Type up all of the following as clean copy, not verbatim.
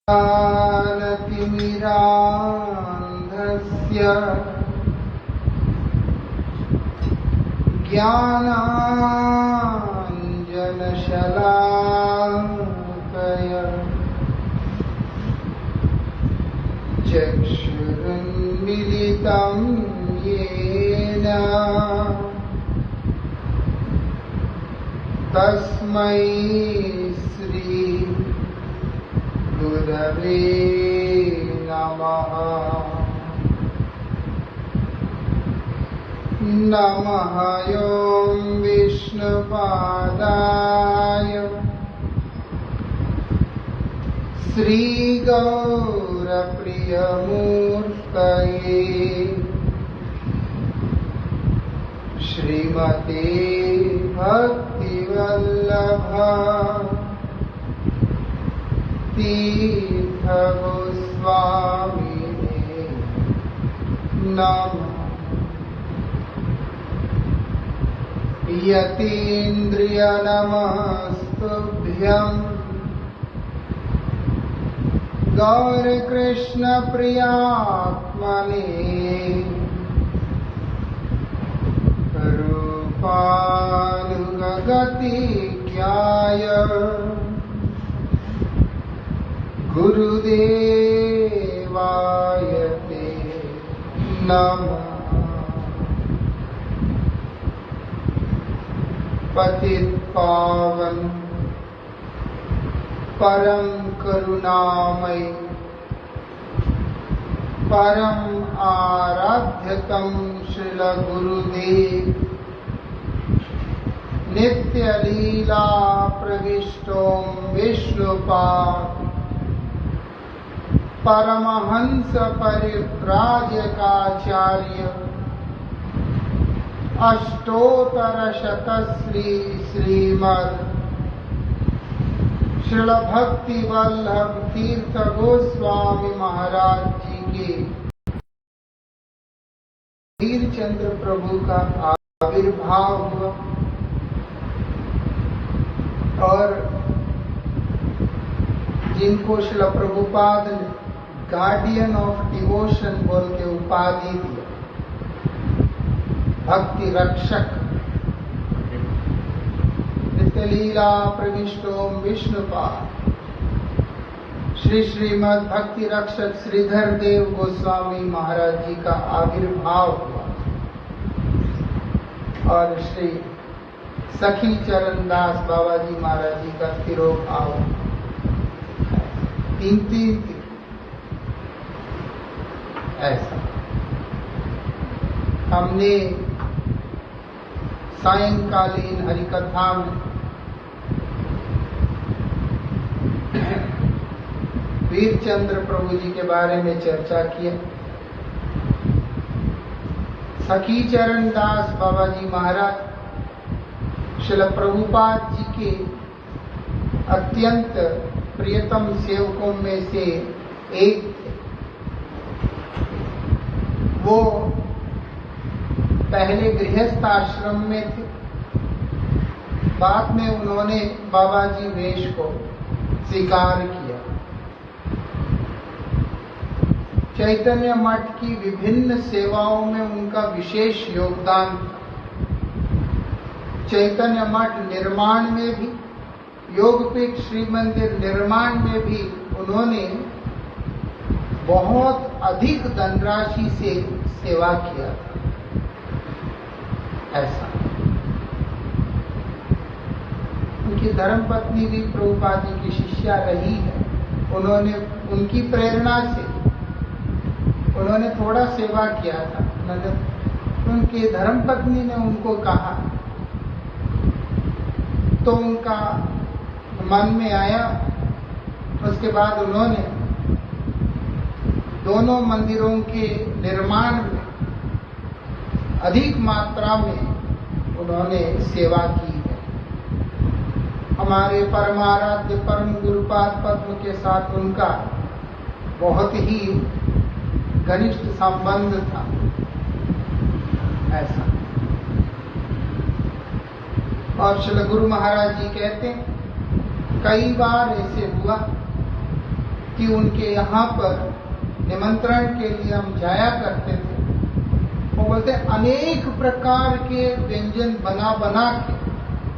ज्ञानतिमिरान्धस्य ज्ञानाञ्जनशलाकया चक्षुरुन्मीलितं येन तस्मै श्री गुरवे नमः। नमः ॐ विष्णुपादाय श्रीगौरप्रियमूर्तये श्रीमते भक्तिवल्लभ तीर्थगोस्वामिने नमः। यतीन्द्रियनमस्तुभ्यं गौरकृष्णप्रियात्मने रूपानुगतिज्ञाय गुरुदेवाय ते नमः। पतित पावन परम करुणामय परम आराध्यतम श्रील गुरुदेव नित्य लीला प्रविष्टों विष्णुपाद परमहंस परिव्राजकाचार्य अष्टोत्तरशतश्री श्रीमद् श्रील भक्ति वल्लभ तीर्थ गोस्वामी महाराज जी के वीरचंद्र प्रभु का आविर्भाव हुआ और जिनको श्रील प्रभुपाद ने गार्डियन ऑफ डिवोशन बोल के उपाधि दिया, भक्ति रक्षक नित्य लीला प्रविष्टों विष्णुपाद श्री श्रीमद् भक्ति रक्षक श्रीधर देव गोस्वामी महाराज जी का आविर्भाव हुआ और श्री सखी चरणदास बाबा जी महाराज जी का तिरोभाव। तीन ऐसा हमने सायंकालीन हरिकथा में वीरचंद्र प्रभु जी के बारे में चर्चा किया। सखी चरणदास बाबा जी महाराज श्रील प्रभुपाद जी के अत्यंत प्रियतम सेवकों में से एक थे। वो पहले गृहस्थ आश्रम में थे, बाद में उन्होंने बाबा जी वेश को स्वीकार किया। चैतन्य मठ की विभिन्न सेवाओं में उनका विशेष योगदान था। चैतन्य मठ निर्माण में भी, योगपीठ श्री मंदिर निर्माण में भी उन्होंने बहुत अधिक धनराशि से सेवा किया था। ऐसा उनकी धर्मपत्नी भी प्रभुपाद जी की शिष्या रही है। उन्होंने उनकी प्रेरणा से उन्होंने थोड़ा सेवा किया था। उनकी धर्मपत्नी ने उनको कहा तो उनका मन में आया। उसके बाद उन्होंने दोनों मंदिरों के निर्माण में अधिक मात्रा में उन्होंने सेवा की है। हमारे परमाराध्य परम गुरुपाद पद्म के साथ उनका बहुत ही घनिष्ठ संबंध था। ऐसा और श्री गुरु महाराज जी कहते हैं कई बार ऐसे हुआ कि उनके यहाँ पर निमंत्रण के लिए हम जाया करते थे, वो बोलते अनेक प्रकार के व्यंजन बना बना के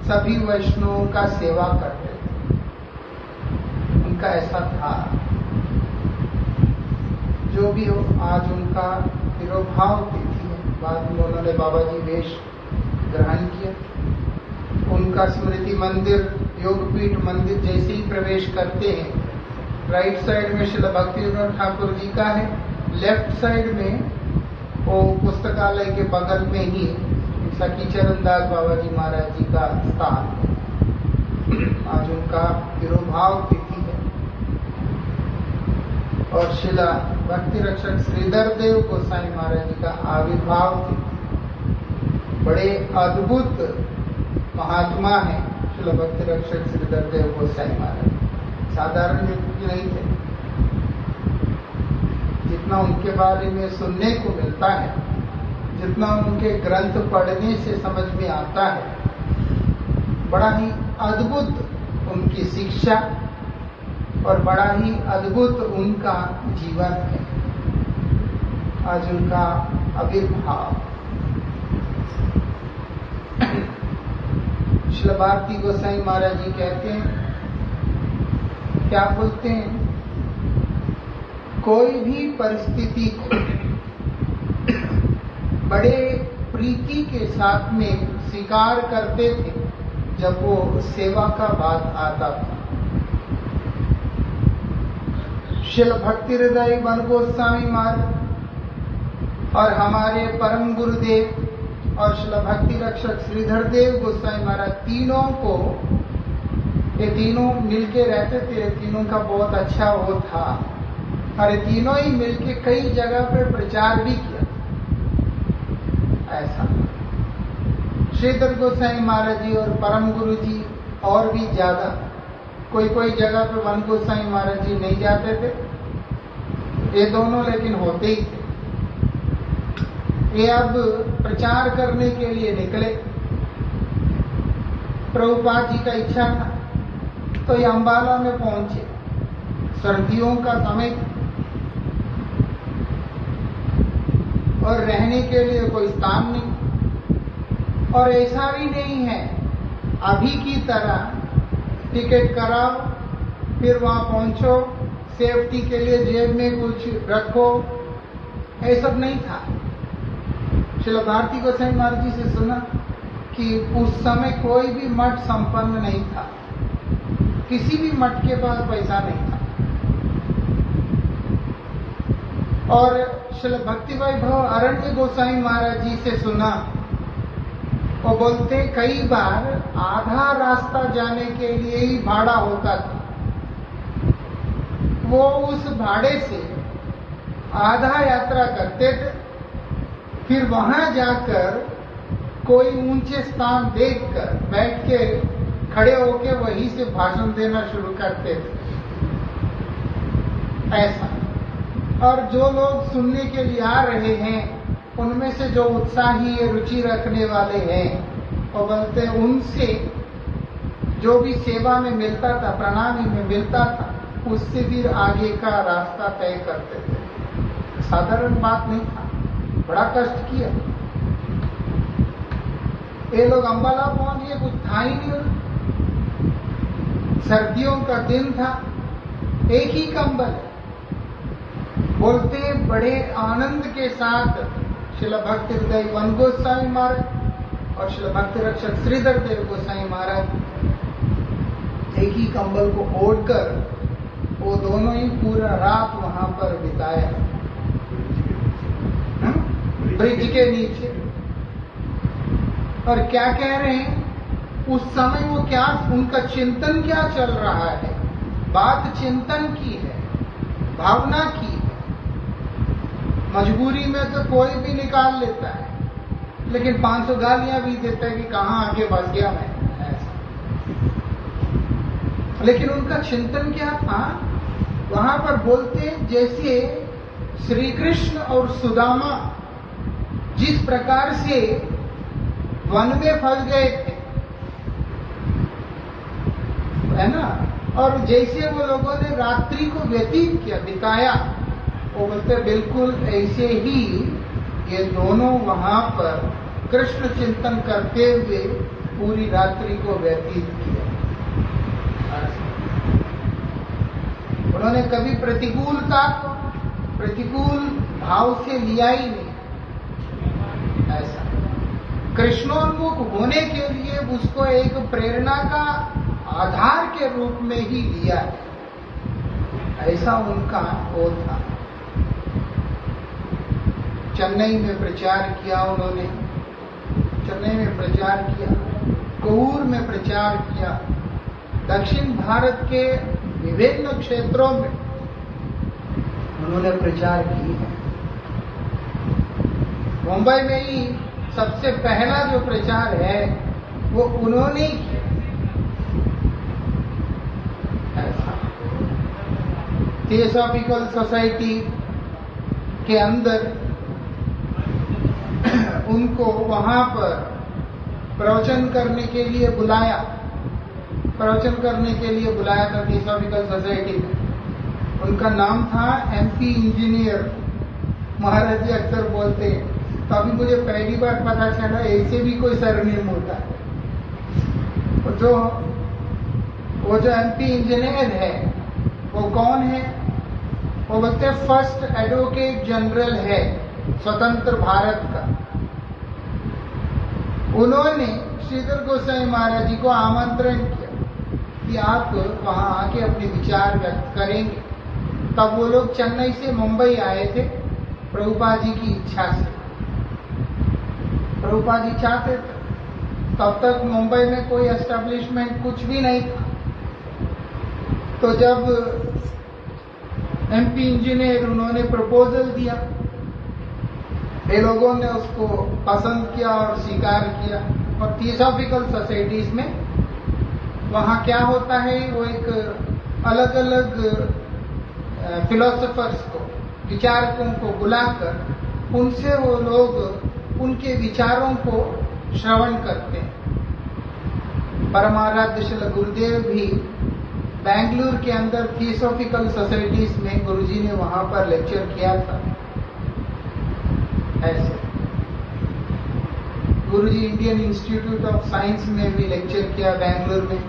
सभी वैष्णवों का सेवा करते थे। उनका ऐसा था। जो भी हो, आज उनका तिरोभाव तिथि है। बाद में उन्होंने बाबा जी वेश ग्रहण किया। उनका स्मृति मंदिर, योगपीठ मंदिर जैसे ही प्रवेश करते हैं, राइट साइड में श्री भक्ति विनोद ठाकुर जी का है, लेफ्ट साइड में वो पुस्तकालय के बगल में ही सखी चरणदास बाबा जी महाराज जी का स्थान है। आज उनका तिरोभाव तिथि है। और शिला भक्ति रक्षक श्रीधर देव गोसाई महाराज जी का आविर्भाव तिथि। बड़े अद्भुत महात्मा है शिला भक्ति रक्षक श्रीधर देव गोसाई महाराज। साधारण व्यक्ति नहीं थे। जितना उनके बारे में सुनने को मिलता है, जितना उनके ग्रंथ पढ़ने से समझ में आता है, बड़ा ही अद्भुत उनकी शिक्षा और बड़ा ही अद्भुत उनका जीवन है। आज उनका आविर्भाव। श्री भारती गोसाई महाराज जी कहते हैं, क्या बोलते हैं, कोई भी परिस्थिति को बड़े प्रीति के साथ में स्वीकार करते थे जब वो सेवा का बात आता था। शिल भक्ति हृदय वन गोस्वामी महाराज और हमारे परम गुरुदेव और शिल भक्ति रक्षक श्रीधर देव गोस्वामी महाराज, तीनों को, ये तीनों मिलके रहते थे। तीनों का बहुत अच्छा वो था। और तीनों ही मिलके कई जगह पर प्रचार भी किया। ऐसा श्रीधर गोसाई महाराज जी और परम गुरु जी और भी ज्यादा, कोई कोई जगह पे वन गोसाई महाराज जी नहीं जाते थे, ये दोनों लेकिन होते ही थे। ये अब प्रचार करने के लिए निकले। प्रभुपाद जी का इच्छा था तो ये अंबाला में पहुंचे। सर्दियों का समय और रहने के लिए कोई स्थान नहीं। और ऐसा भी नहीं है अभी की तरह टिकट कराओ फिर वहां पहुंचो, सेफ्टी के लिए जेब में कुछ रखो, ऐसा सब नहीं था। श्रील भारती गोसाई महाराज जी से सुना कि उस समय कोई भी मठ संपन्न नहीं था, किसी भी मठ के पास पैसा नहीं था। और श्री भक्ति वैभव अरण्य गोसाई महाराज जी से सुना, वो बोलते कई बार आधा रास्ता जाने के लिए ही भाड़ा होता था। वो उस भाड़े से आधा यात्रा करते थे, फिर वहां जाकर कोई ऊंचे स्थान देखकर बैठ के खड़े होके वहीं से भाषण देना शुरू करते थे। ऐसा। और जो लोग सुनने के लिए आ रहे हैं उनमें से जो उत्साही रुचि रखने वाले हैं, वो बोलते उनसे जो भी सेवा में मिलता था, प्रणामी में मिलता था, उससे फिर आगे का रास्ता तय करते थे। साधारण बात नहीं था, बड़ा कष्ट किया। ये लोग अंबाला पहुंचे, कुछ था ही नहीं। सर्दियों का दिन था, एक ही कंबल। बोलते बड़े आनंद के साथ श्रील भक्ति हृदय वन गोस्वामी महाराज और श्रील भक्ति रक्षक श्रीधर देव गोसाई महाराज एक ही कंबल को ओढ़कर वो दोनों ही पूरा रात वहां पर बिताया, ब्रिज के नीचे। और क्या कह रहे हैं, उस समय वो क्या, उनका चिंतन क्या चल रहा है। बात चिंतन की है, भावना की है। मजबूरी में तो कोई भी निकाल लेता है, लेकिन 500 गालियां भी देता है कि कहां आगे बस गया मैं, ऐसा। लेकिन उनका चिंतन क्या था, वहां पर बोलते जैसे श्री कृष्ण और सुदामा जिस प्रकार से वन में फंस गए थे, है ना, और जैसे वो लोगों ने रात्रि को व्यतीत किया, बिताया, वो बोलते बिल्कुल ऐसे ही ये दोनों वहां पर कृष्ण चिंतन करते हुए पूरी रात्रि को व्यतीत किया। उन्होंने कभी प्रतिकूलता को प्रतिकूल भाव से लिया ही नहीं। ऐसा कृष्णोन्मुख होने के लिए उसको एक प्रेरणा का आधार के रूप में ही लिया है। ऐसा उनका वो था। चेन्नई में प्रचार किया उन्होंने, चेन्नई में प्रचार किया, कोऊर में प्रचार किया, दक्षिण भारत के विभिन्न क्षेत्रों में उन्होंने प्रचार की है। मुंबई में ही सबसे पहला जो प्रचार है वो उन्होंने ही किया। थियोसॉफिकल सोसाइटी के अंदर उनको वहां पर प्रवचन करने के लिए बुलाया, प्रवचन करने के लिए बुलाया था थियोसॉफिकल सोसाइटी में। उनका नाम था एमपी इंजीनियर। महाराज जी अक्सर बोलते हैं, तो अभी मुझे पहली बार पता चला ऐसे भी कोई सरनेम होता है। वो जो एमपी इंजीनियर है वो कौन है? वो बोलते फर्स्ट एडवोकेट जनरल है स्वतंत्र भारत का। उन्होंने श्रीधर गोसाई महाराज जी को आमंत्रण किया कि आप वहां आके अपने विचार व्यक्त करेंगे। तब वो लोग चेन्नई से मुंबई आए थे प्रभुपाद जी की इच्छा से। प्रभुपाद जी चाहते थे। तब तक मुंबई में कोई एस्टेब्लिशमेंट कुछ भी नहीं था। तो जब एमपी इंजीनियर उन्होंने प्रपोजल दिया, ये लोगों ने उसको पसंद किया और स्वीकार किया। और थियोसॉफिकल सोसाइटीज में वहां क्या होता है, वो एक अलग अलग फिलोसोफर्स को, विचारकों को बुलाकर उनसे वो लोग उनके विचारों को श्रवण करते हैं। परमाराध्य श्री गुरुदेव भी बेंगलुरु के अंदर थियोसॉफिकल सोसाइटीज में गुरुजी ने वहां पर लेक्चर किया था। ऐसे गुरुजी इंडियन इंस्टीट्यूट ऑफ साइंस में भी लेक्चर किया बेंगलुरु में,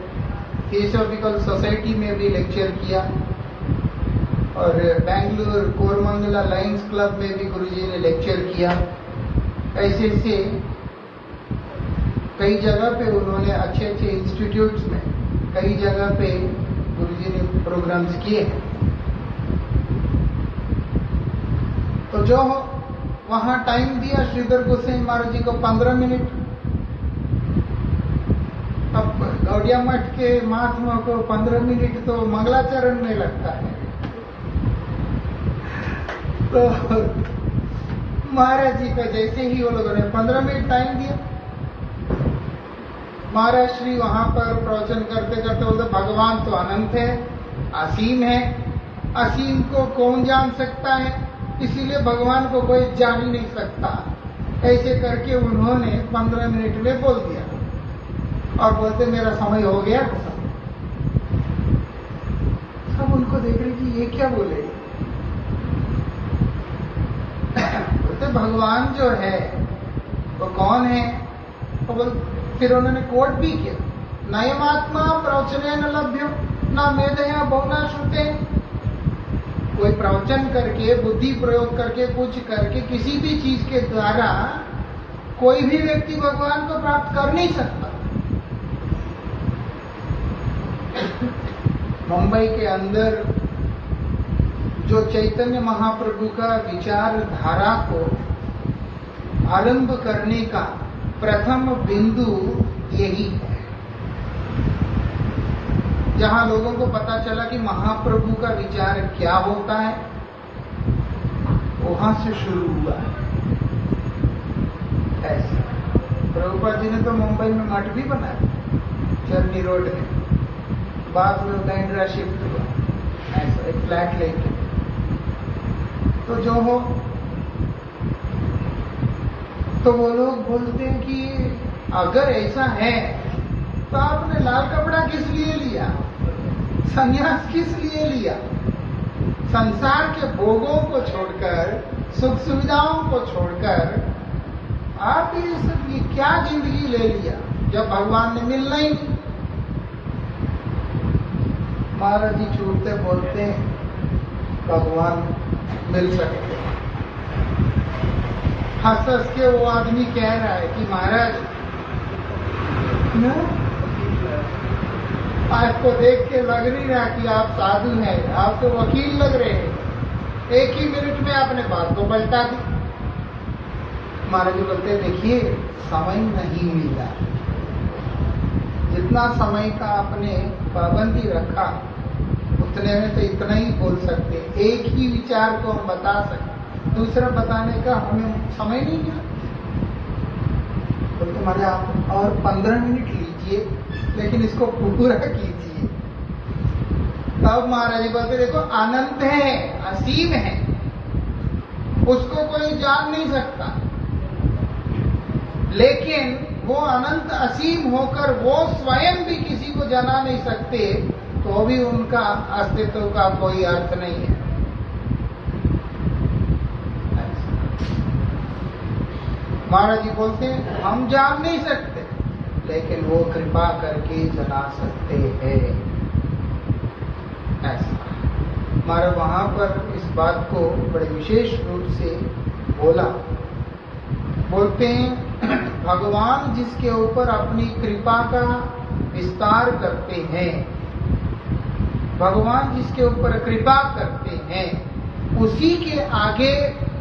थियोसॉफिकल सोसाइटी में भी लेक्चर किया, और बेंगलुरु कोरमंगला लायंस क्लब में भी गुरुजी ने लेक्चर किया। ऐसे से कई जगह पे उन्होंने अच्छे अच्छे इंस्टीट्यूट्स में कई जगह पे गुरुजी ने प्रोग्राम्स किए हैं। तो जो वहां टाइम दिया श्रीधर गोसाई महाराज जी को 15 मिनट। अब गौड़िया मठ के महात्मा को 15 मिनट तो मंगलाचरण में लगता है। तो महाराज जी का जैसे ही वो लोगों ने 15 मिनट टाइम दिया, महाराज श्री वहां पर प्रवचन करते करते बोलते भगवान तो अनंत है, असीम है, असीम को कौन जान सकता है, इसीलिए भगवान को कोई जान ही नहीं सकता। ऐसे करके उन्होंने 15 मिनट में बोल दिया और बोलते मेरा समय हो गया। सब उनको देख रहे कि ये क्या बोले। बोलते भगवान जो है वो कौन है? तो बोल फिर उन्होंने कोट भी किया, नयमात्मा प्रवचने न लभ्यो न मेधया बहुना श्रुते। कोई प्रवचन करके, बुद्धि प्रयोग करके, कुछ करके, किसी भी चीज के द्वारा कोई भी व्यक्ति भगवान को प्राप्त कर नहीं सकता। मुंबई के अंदर जो चैतन्य महाप्रभु का विचारधारा को आरंभ करने का प्रथम बिंदु यही है, जहां लोगों को पता चला कि महाप्रभु का विचार क्या होता है, वहां से शुरू हुआ है। ऐसा प्रभुपाद जी ने तो मुंबई में मठ भी बनाया, चर्नी रोड में, बाद में बैंड्रा शिफ्ट हुआ, ऐसा एक फ्लैट लेके। तो जो हो, तो वो लोग बोलते हैं कि अगर ऐसा है तो आपने लाल कपड़ा किस लिए लिया? संन्यास किस लिए लिया? संसार के भोगों को छोड़कर, सुख सुविधाओं को छोड़कर आप ये सब की क्या जिंदगी ले लिया जब भगवान ने मिलना ही नहीं? महाराज जी छूटते बोलते भगवान मिल सकते। हंस हंस के वो आदमी कह रहा है कि महाराज आपको देख के लग नहीं रहा कि आप साधु हैं, आप तो वकील लग रहे हैं। एक ही मिनट में आपने बात को पलटा दी। महाराज जी बोलते देखिए समय नहीं मिला, जितना समय का आपने पाबंदी रखा उतने में तो इतना ही बोल सकते। एक ही विचार को हम बता सकते, दूसरा बताने का हमें समय नहीं मिला। बोलते महाराज आप और 15 मिनट लीजिए, लेकिन इसको पूरा कीजिए। तब महाराज जी बोलते देखो अनंत है, असीम है, उसको कोई जान नहीं सकता, लेकिन वो अनंत असीम होकर वो स्वयं भी किसी को जना नहीं सकते, तो भी उनका अस्तित्व का कोई अर्थ नहीं है। महाराज जी बोलते हैं हम जान नहीं सकते, लेकिन वो कृपा करके जना सकते हैं। ऐसा महाराज वहां पर इस बात को बड़े विशेष रूप से बोला। बोलते हैं भगवान जिसके ऊपर अपनी कृपा का विस्तार करते हैं, भगवान जिसके ऊपर कृपा करते हैं, उसी के आगे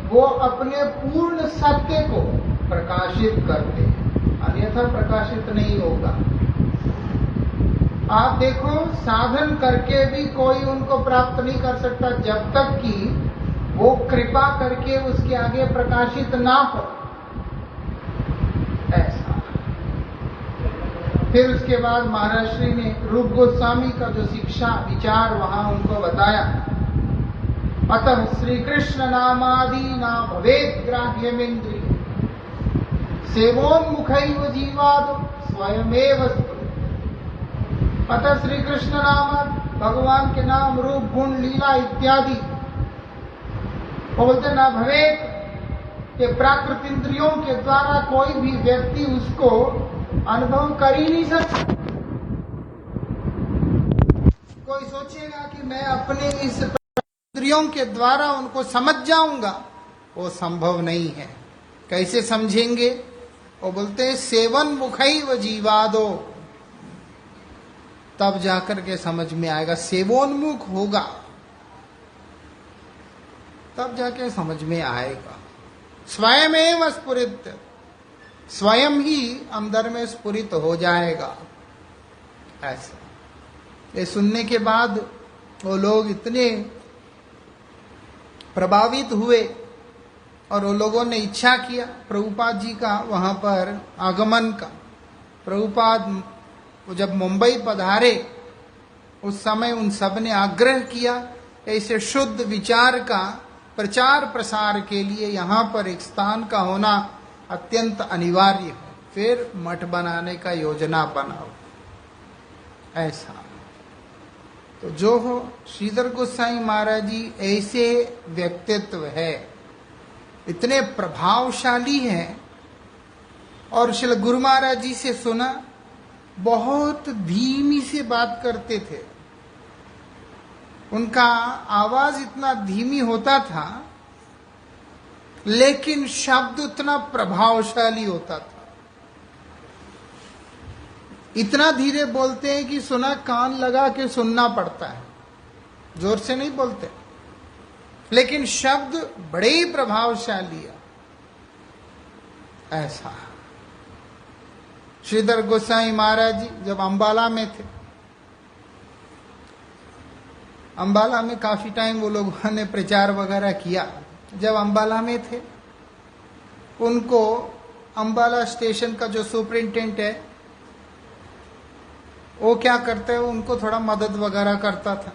वो अपने पूर्ण सत्य को प्रकाशित करते हैं, अन्यथा प्रकाशित नहीं होगा। आप देखो साधन करके भी कोई उनको प्राप्त नहीं कर सकता जब तक कि वो कृपा करके उसके आगे प्रकाशित ना हो। ऐसा फिर उसके बाद महाराज श्री ने रूप गोस्वामी का जो शिक्षा विचार वहां उनको बताया। अतः श्री कृष्ण नामादि न भवेत् ग्राह्यमिन्द्रिय सेवोन्मुखैव जीवादो स्वयमेव स्फुरति। अतः श्री कृष्ण नाम, भगवान के नाम, रूप, गुण, लीला इत्यादि बोलते न भवेत्, कि प्राकृत इंद्रियों के द्वारा कोई भी व्यक्ति उसको अनुभव कर ही नहीं सकता। कोई सोचेगा कि मैं अपने इस इंद्रियों के द्वारा उनको समझ जाऊंगा, वो संभव नहीं है। कैसे समझेंगे? वो बोलते हैं सेवन मुखैव जीवादो, तब जाकर के समझ में आएगा। सेवोन्मुख होगा तब जाके समझ में आएगा। स्वयमेव स्फुरित, स्वयं ही अंदर में स्फुरित हो जाएगा। ऐसा ये सुनने के बाद वो लोग इतने प्रभावित हुए और वो लोगों ने इच्छा किया प्रभुपाद जी का वहां पर आगमन का। प्रभुपाद जब मुंबई पधारे उस समय उन सब ने आग्रह किया ऐसे शुद्ध विचार का प्रचार प्रसार के लिए यहाँ पर एक स्थान का होना अत्यंत अनिवार्य है, फिर मठ बनाने का योजना बनाओ। ऐसा तो जो हो, श्रीधर गोसाई महाराज जी ऐसे व्यक्तित्व है, इतने प्रभावशाली हैं। और श्री गुरु महाराज जी से सुना, बहुत धीमी से बात करते थे, उनका आवाज इतना धीमी होता था लेकिन शब्द उतना प्रभावशाली होता था। इतना धीरे बोलते हैं कि सुना कान लगा के सुनना पड़ता है, जोर से नहीं बोलते, लेकिन शब्द बड़े ही प्रभावशाली है। ऐसा श्रीधर गोसाई महाराज जी जब अंबाला में थे, अंबाला में काफी टाइम वो लोगों ने प्रचार वगैरह किया। जब अंबाला में थे, उनको अंबाला स्टेशन का जो सुपरिंटेंडेंट है वो क्या करते हैं, उनको थोड़ा मदद वगैरह करता था,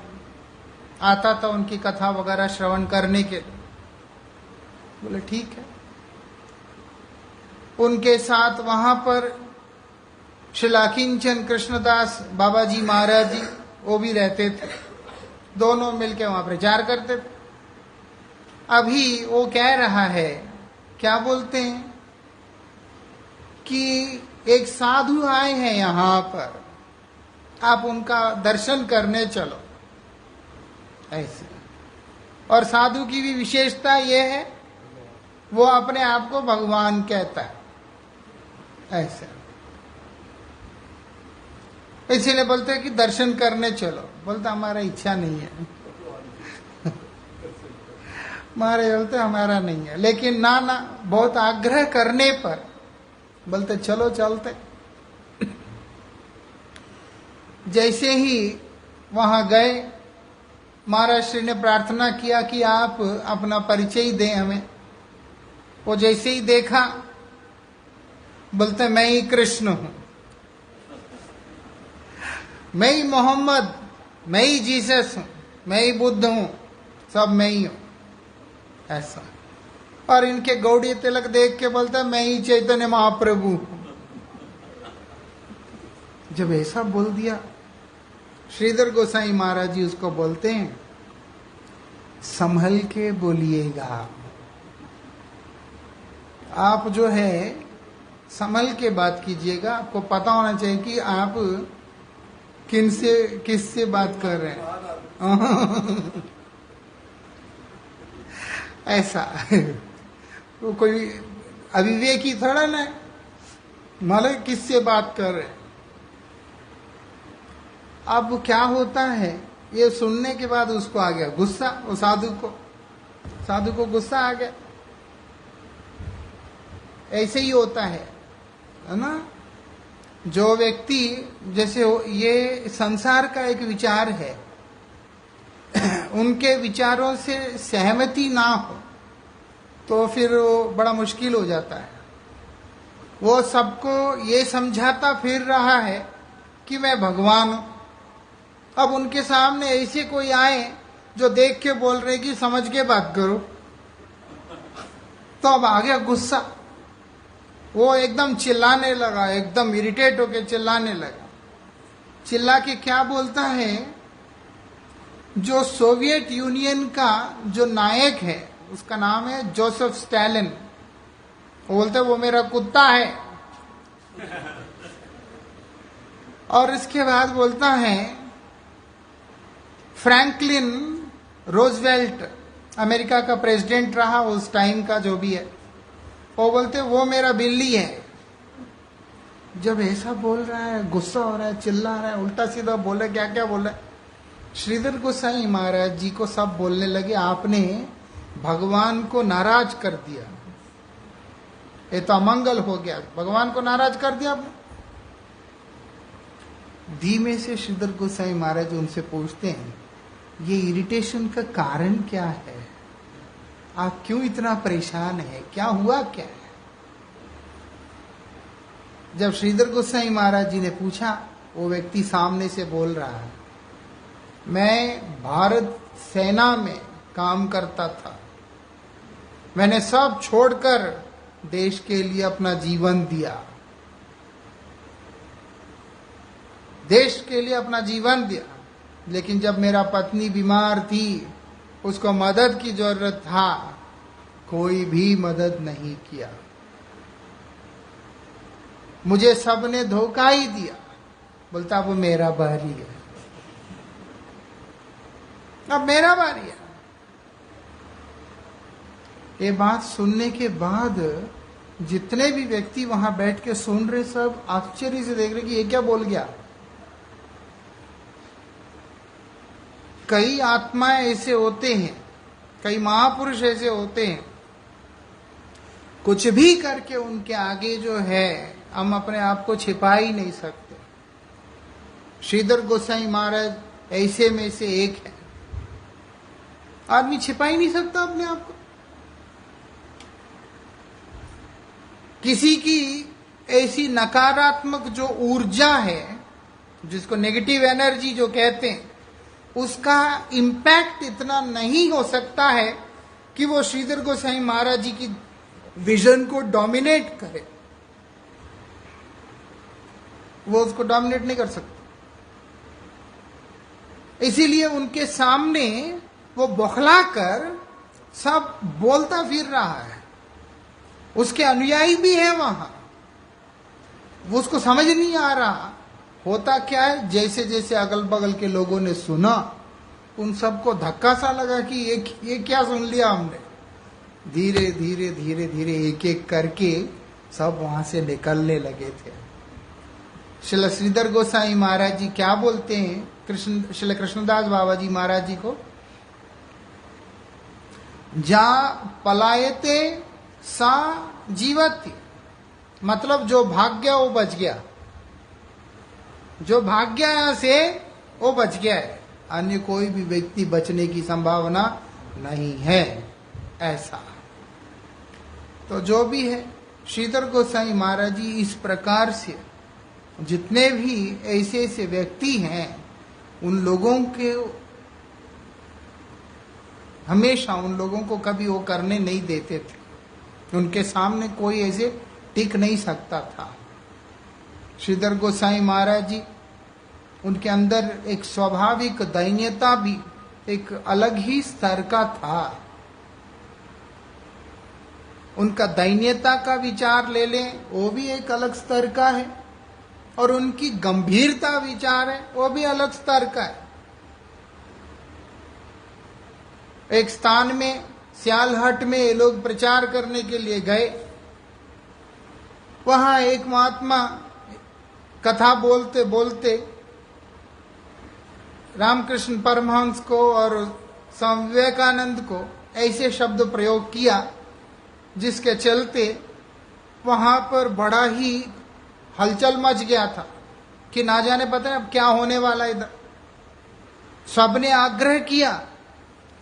आता था उनकी कथा वगैरह श्रवण करने के लिए। बोले ठीक है। उनके साथ वहां पर श्रीलाकिंचन कृष्णदास बाबा जी महाराज जी वो भी रहते थे, दोनों मिलके वहां प्रचार करते थे। अभी वो कह रहा है, क्या बोलते हैं कि एक साधु आए हैं यहां पर, आप उनका दर्शन करने चलो, ऐसे। और साधु की भी विशेषता यह है, वो अपने आप को भगवान कहता है, ऐसे। इसीलिए बोलते हैं कि दर्शन करने चलो। बोलता हमारा इच्छा नहीं है, हमारे बोलते हमारा नहीं है, लेकिन ना बहुत आग्रह करने पर बोलते चलो चलते। जैसे ही वहां गए, महाराज श्री ने प्रार्थना किया कि आप अपना परिचय दें हमें। वो जैसे ही देखा, बोलते मैं ही कृष्ण हूं, मैं ही मोहम्मद, मैं ही जीसस हूं, मैं ही बुद्ध हूं, सब मैं ही हूं, ऐसा। और इनके गौड़ी तिलक देख के बोलता मैं ही चैतन्य महाप्रभु हूं। जब ऐसा बोल दिया, श्रीधर गोसाई महाराज जी उसको बोलते हैं, संभल के बोलिएगा, आप जो है संभल के बात कीजिएगा। आपको पता होना चाहिए कि आप किससे बात कर रहे हैं। ऐसा वो कोई अविवेकी थोड़ा ना, मालूम किससे बात कर रहे हैं। अब क्या होता है, ये सुनने के बाद उसको आ गया गुस्सा, वो साधु को गुस्सा आ गया। ऐसे ही होता है ना। जो व्यक्ति जैसे ये संसार का एक विचार है, उनके विचारों से सहमति ना हो तो फिर वो बड़ा मुश्किल हो जाता है। वो सबको ये समझाता फिर रहा है कि मैं भगवान हूं। अब उनके सामने ऐसे कोई आए जो देख के बोल रहे कि समझ के बात करो, तो अब आ गया गुस्सा। वो एकदम चिल्लाने लगा, एकदम इरिटेट होकर चिल्लाने लगा। चिल्ला के क्या बोलता है, जो सोवियत यूनियन का जो नायक है उसका नाम है जोसेफ स्टालिन। वो बोलते वो मेरा कुत्ता है। और इसके बाद बोलता है फ्रैंकलिन रोजवेल्ट, अमेरिका का प्रेसिडेंट रहा उस टाइम का, जो भी है, वो बोलते वो मेरा बिल्ली है। जब ऐसा बोल रहा है, गुस्सा हो रहा है, चिल्ला रहा है, उल्टा सीधा बोले, क्या क्या बोले। श्रीधर गोसाई महाराज जी को सब बोलने लगे, आपने भगवान को नाराज कर दिया, ये तो अमंगल हो गया, भगवान को नाराज कर दिया आपने। धीमे से श्रीधर गोसाई महाराज उनसे पूछते हैं, ये इरिटेशन का कारण क्या है, आप क्यों इतना परेशान है, क्या हुआ क्या है। जब श्रीधर गोसाई महाराज जी ने पूछा, वो व्यक्ति सामने से बोल रहा है, मैं भारत सेना में काम करता था, मैंने सब छोड़कर देश के लिए अपना जीवन दिया, देश के लिए अपना जीवन दिया। लेकिन जब मेरा पत्नी बीमार थी, उसको मदद की जरूरत था, कोई भी मदद नहीं किया, मुझे सबने धोखा ही दिया। बोलता अब मेरा बारी है, अब मेरा बारी है। ये बात सुनने के बाद जितने भी व्यक्ति वहां बैठ के सुन रहे, सब आश्चर्य से देख रहे कि ये क्या बोल गया। कई आत्माएं ऐसे होते हैं, कई महापुरुष ऐसे होते हैं, कुछ भी करके उनके आगे जो है हम अपने आप को छिपा ही नहीं सकते। श्रीधर गोसाई महाराज ऐसे में से एक है। आदमी छिपा ही नहीं सकता अपने आप को। किसी की ऐसी नकारात्मक जो ऊर्जा है, जिसको नेगेटिव एनर्जी जो कहते हैं, उसका इम्पैक्ट इतना नहीं हो सकता है कि वो श्रीधर गोसाई महाराज जी की विजन को डोमिनेट करे। वो उसको डोमिनेट नहीं कर सकता। इसीलिए उनके सामने वो बौखला कर सब बोलता फिर रहा है। उसके अनुयायी भी है वहां, वो उसको समझ नहीं आ रहा होता क्या है। जैसे जैसे अगल बगल के लोगों ने सुना, उन सबको धक्का सा लगा कि ये क्या सुन लिया हमने। धीरे धीरे धीरे धीरे एक एक करके सब वहां से निकलने लगे थे। श्रील श्रीधर गोसाई महाराज जी क्या बोलते हैं श्रील कृष्णदास बाबा जी महाराज जी को, जा पलायते सा जीवती, मतलब जो भाग गया वो बच गया, जो भाग गया यहां से वो बच गया है, अन्य कोई भी व्यक्ति बचने की संभावना नहीं है। ऐसा तो जो भी है, श्रीधर गोसाई महाराज जी इस प्रकार से जितने भी ऐसे ऐसे व्यक्ति हैं, उन लोगों के हमेशा उन लोगों को कभी वो करने नहीं देते थे। उनके सामने कोई ऐसे टिक नहीं सकता था। श्रीधर गोसाई महाराज जी, उनके अंदर एक स्वाभाविक दैन्यता भी एक अलग ही स्तर का था। उनका दैन्यता का विचार ले लें, वो भी एक अलग स्तर का है, और उनकी गंभीरता विचार है, वो भी अलग स्तर का है। एक स्थान में सियालहट में ये लोग प्रचार करने के लिए गए। वहां एक महात्मा कथा बोलते बोलते रामकृष्ण परमहंस को और स्वामी विवेकानंद को ऐसे शब्द प्रयोग किया जिसके चलते वहां पर बड़ा ही हलचल मच गया था कि ना जाने पता है अब क्या होने वाला इधर। सबने आग्रह किया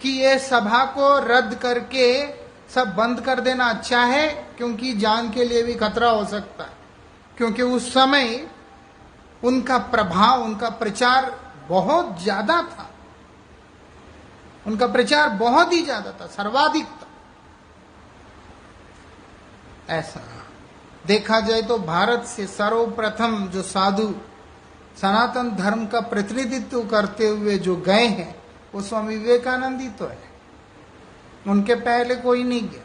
कि ये सभा को रद्द करके सब बंद कर देना अच्छा है, क्योंकि जान के लिए भी खतरा हो सकता है। क्योंकि उस समय उनका प्रभाव, उनका प्रचार बहुत ज्यादा था, उनका प्रचार बहुत ही ज्यादा था, सर्वाधिक था। ऐसा देखा जाए तो भारत से सर्वप्रथम जो साधु सनातन धर्म का प्रतिनिधित्व करते हुए जो गए हैं, वो स्वामी विवेकानंद ही तो है, उनके पहले कोई नहीं गया।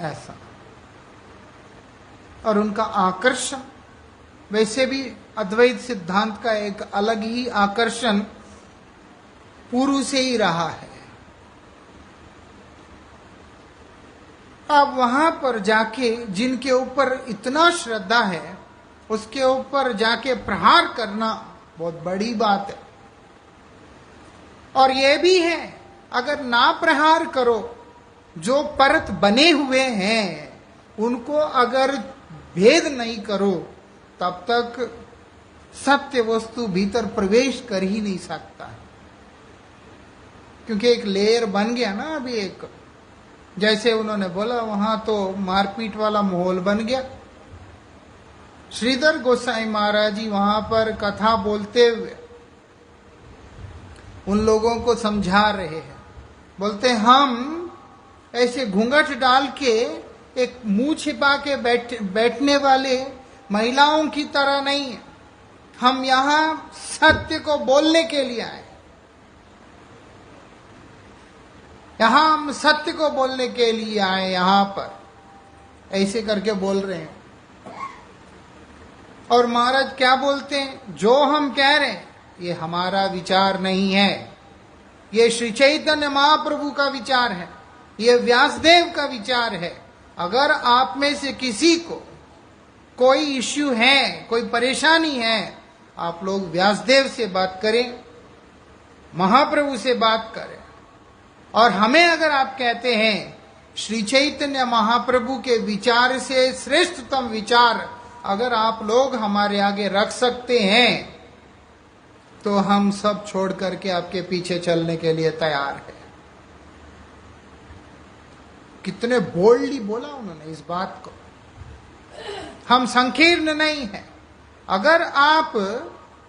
ऐसा, और उनका आकर्षण वैसे भी अद्वैत सिद्धांत का एक अलग ही आकर्षण पूर्व से ही रहा है। अब वहां पर जाके जिनके ऊपर इतना श्रद्धा है, उसके ऊपर जाके प्रहार करना बहुत बड़ी बात है। और यह भी है, अगर ना प्रहार करो, जो परत बने हुए हैं उनको अगर भेद नहीं करो, तब तक सत्य वस्तु भीतर प्रवेश कर ही नहीं सकता। क्योंकि एक लेयर बन गया ना, अभी एक जैसे उन्होंने बोला वहां तो मारपीट वाला माहौल बन गया। श्रीधर गोसाई महाराज जी वहां पर कथा बोलते हुए उन लोगों को समझा रहे हैं। बोलते हम ऐसे घूंघट डाल के एक मुंह छिपा के बैठने वाले महिलाओं की तरह नहीं है। हम यहां सत्य को बोलने के लिए आए, यहां हम सत्य को बोलने के लिए आए, यहां पर ऐसे करके बोल रहे हैं। और महाराज क्या बोलते हैं, जो हम कह रहे हैं ये हमारा विचार नहीं है, ये श्री चैतन्य महाप्रभु का विचार है, ये व्यासदेव का विचार है। अगर आप में से किसी को कोई इश्यू है, कोई परेशानी है, आप लोग व्यासदेव से बात करें, महाप्रभु से बात करें। और हमें अगर आप कहते हैं श्री चैतन्य महाप्रभु के विचार से श्रेष्ठतम विचार अगर आप लोग हमारे आगे रख सकते हैं, तो हम सब छोड़ करके आपके पीछे चलने के लिए तैयार है। कितने बोल्डली बोला उन्होंने इस बात को। हम संकीर्ण नहीं है। अगर आप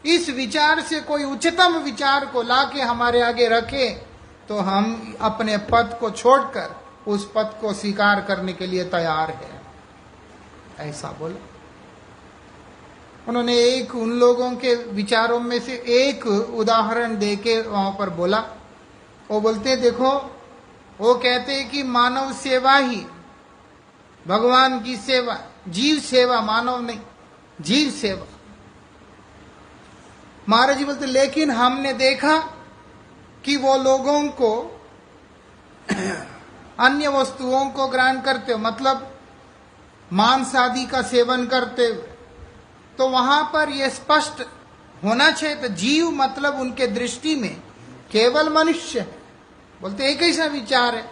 इस विचार से कोई उच्चतम विचार को लाके हमारे आगे रखें, तो हम अपने पद को छोड़कर उस पद को स्वीकार करने के लिए तैयार है। ऐसा बोला। उन्होंने एक उन लोगों के विचारों में से एक उदाहरण देके वहां पर बोला। वो बोलते हैं, देखो, वो कहते हैं कि मानव सेवा ही भगवान की सेवा, जीव सेवा, मानव नहीं, जीव सेवा। महाराज जी बोलते, लेकिन हमने देखा कि वो लोगों को अन्य वस्तुओं को ग्रहण करते हो, मतलब मांस आदि का सेवन करते हुए, तो वहां पर यह स्पष्ट होना चाहिए। तो जीव मतलब उनके दृष्टि में केवल मनुष्य है। बोलते एक ऐसा विचार है,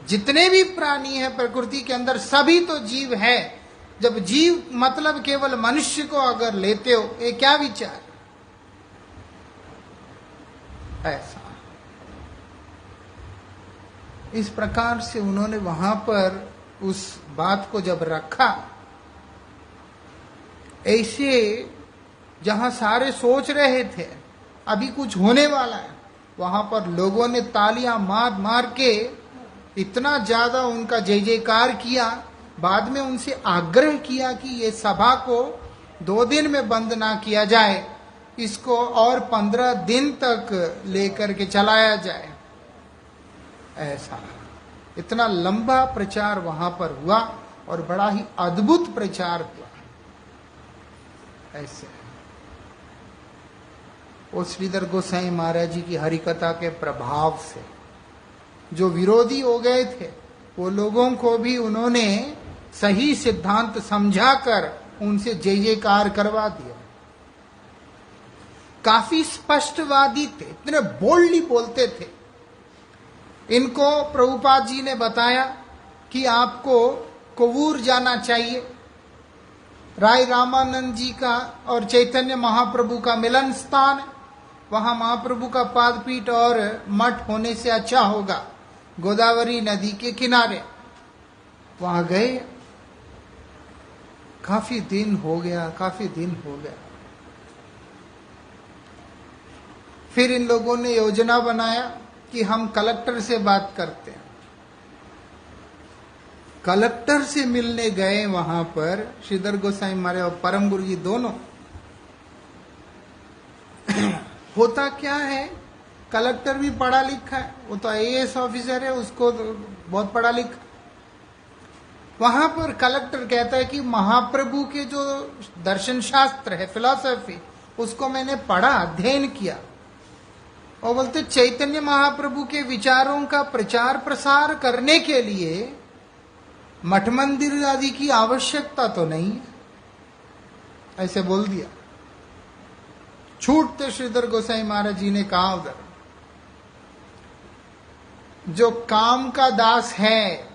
जितने भी प्राणी हैं प्रकृति के अंदर सभी तो जीव है। जब जीव मतलब केवल मनुष्य को अगर लेते हो, ये क्या विचार ऐसा। इस प्रकार से उन्होंने वहां पर उस बात को जब रखा, ऐसे जहां सारे सोच रहे थे अभी कुछ होने वाला है, वहां पर लोगों ने तालियां मार मार के इतना ज्यादा उनका जय जयकार किया। बाद में उनसे आग्रह किया कि ये सभा को 2 दिन में बंद ना किया जाए, इसको और 15 दिन तक लेकर के चलाया जाए। ऐसा इतना लंबा प्रचार वहां पर हुआ और बड़ा ही अद्भुत प्रचार हुआ। ऐसे वो श्रीधर गोसाई महाराज जी की हरिकथा के प्रभाव से जो विरोधी हो गए थे, वो लोगों को भी उन्होंने सही सिद्धांत समझाकर उनसे जय जयकार करवा दिया। काफी स्पष्टवादी थे, इतने बोल्डली बोलते थे। इनको प्रभुपाद जी ने बताया कि आपको कोवूर जाना चाहिए, राय रामानंद जी का और चैतन्य महाप्रभु का मिलन स्थान है, वहां महाप्रभु का पादपीठ और मठ होने से अच्छा होगा, गोदावरी नदी के किनारे। वहां गए, काफी दिन हो गया। फिर इन लोगों ने योजना बनाया कि हम कलेक्टर से बात करते हैं। कलेक्टर से मिलने गए वहां पर श्रीधर गोसाई महाराज और परम गुरु जी दोनों। होता क्या है, कलेक्टर भी पढ़ा लिखा है, वो तो आईएएस ऑफिसर है, उसको तो बहुत पढ़ा लिखा। वहां पर कलेक्टर कहता है कि महाप्रभु के जो दर्शन शास्त्र है, फिलॉसफी, उसको मैंने पढ़ा, अध्ययन किया। और बोलते चैतन्य महाप्रभु के विचारों का प्रचार प्रसार करने के लिए मठ मंदिर आदि की आवश्यकता तो नहीं है, ऐसे बोल दिया। छूटते श्रीधर गोसाई महाराज जी ने कहा, उधर जो काम का दास है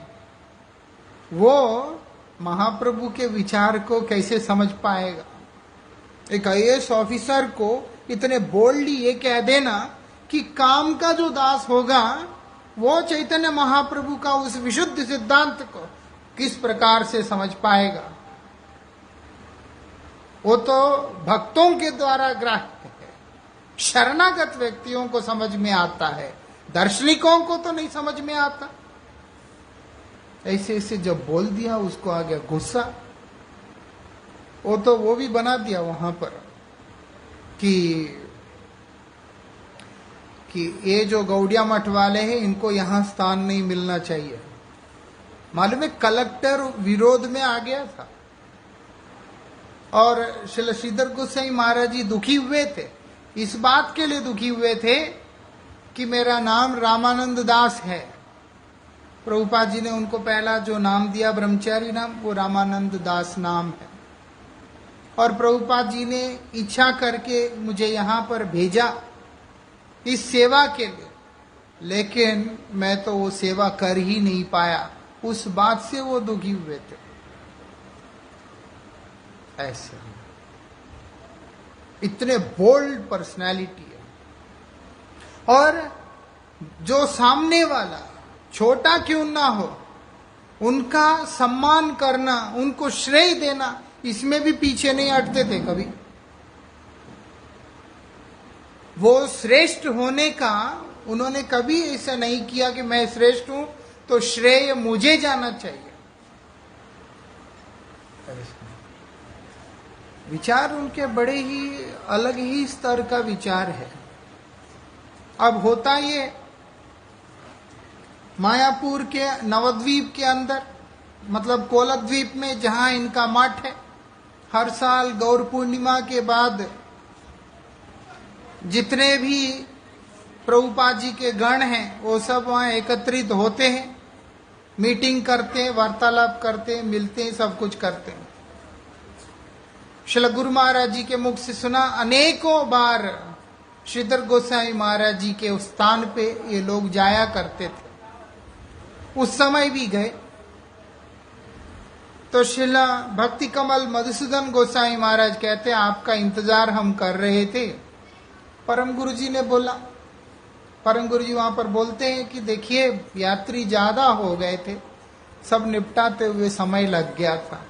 वो महाप्रभु के विचार को कैसे समझ पाएगा। एक आईएएस ऑफिसर को इतने बोल्डली ये कह देना कि काम का जो दास होगा वो चैतन्य महाप्रभु का उस विशुद्ध सिद्धांत को किस प्रकार से समझ पाएगा। वो तो भक्तों के द्वारा ग्राह्य है, शरणागत व्यक्तियों को समझ में आता है, दार्शनिकों को तो नहीं समझ में आता। ऐसे ऐसे जब बोल दिया, उसको आ गया गुस्सा। वो भी बना दिया वहां पर कि ये जो गौड़िया मठ वाले हैं इनको यहां स्थान नहीं मिलना चाहिए। मालूम है, कलेक्टर विरोध में आ गया था और श्रीधर गोसाई महाराज जी दुखी हुए थे। इस बात के लिए दुखी हुए थे कि मेरा नाम रामानंद दास है। प्रभुपाद जी ने उनको पहला जो नाम दिया ब्रह्मचारी नाम, वो रामानंद दास नाम है। और प्रभुपाद जी ने इच्छा करके मुझे यहां पर भेजा इस सेवा के लिए, लेकिन मैं तो वो सेवा कर ही नहीं पाया। उस बात से वो दुखी हुए थे। ऐसे इतने बोल्ड पर्सनैलिटी है। और जो सामने वाला छोटा क्यों ना हो, उनका सम्मान करना, उनको श्रेय देना, इसमें भी पीछे नहीं हटते थे कभी। वो श्रेष्ठ होने का उन्होंने कभी ऐसा नहीं किया कि मैं श्रेष्ठ हूं तो श्रेय मुझे जाना चाहिए। विचार उनके बड़े ही अलग ही स्तर का विचार है। अब होता ये मायापुर के नवद्वीप के अंदर, मतलब कोलक द्वीप में जहां इनका मठ है, हर साल गौर पूर्णिमा के बाद जितने भी प्रभुपाद जी के गण हैं वो सब वहां एकत्रित होते हैं, मीटिंग करते हैं, वार्तालाप करते हैं, मिलते हैं, सब कुछ करते हैं। श्रील गुरु महाराज जी के मुख से सुना, अनेकों बार श्रीधर गोसाई महाराज जी के उस स्थान पे ये लोग जाया करते थे। उस समय भी गए तो श्रीला भक्ति कमल मधुसूदन गोसाई महाराज कहते हैं, आपका इंतजार हम कर रहे थे। परम गुरु जी ने बोला, परम गुरु जी वहां पर बोलते हैं कि देखिए यात्री ज्यादा हो गए थे, सब निपटाते हुए समय लग गया था।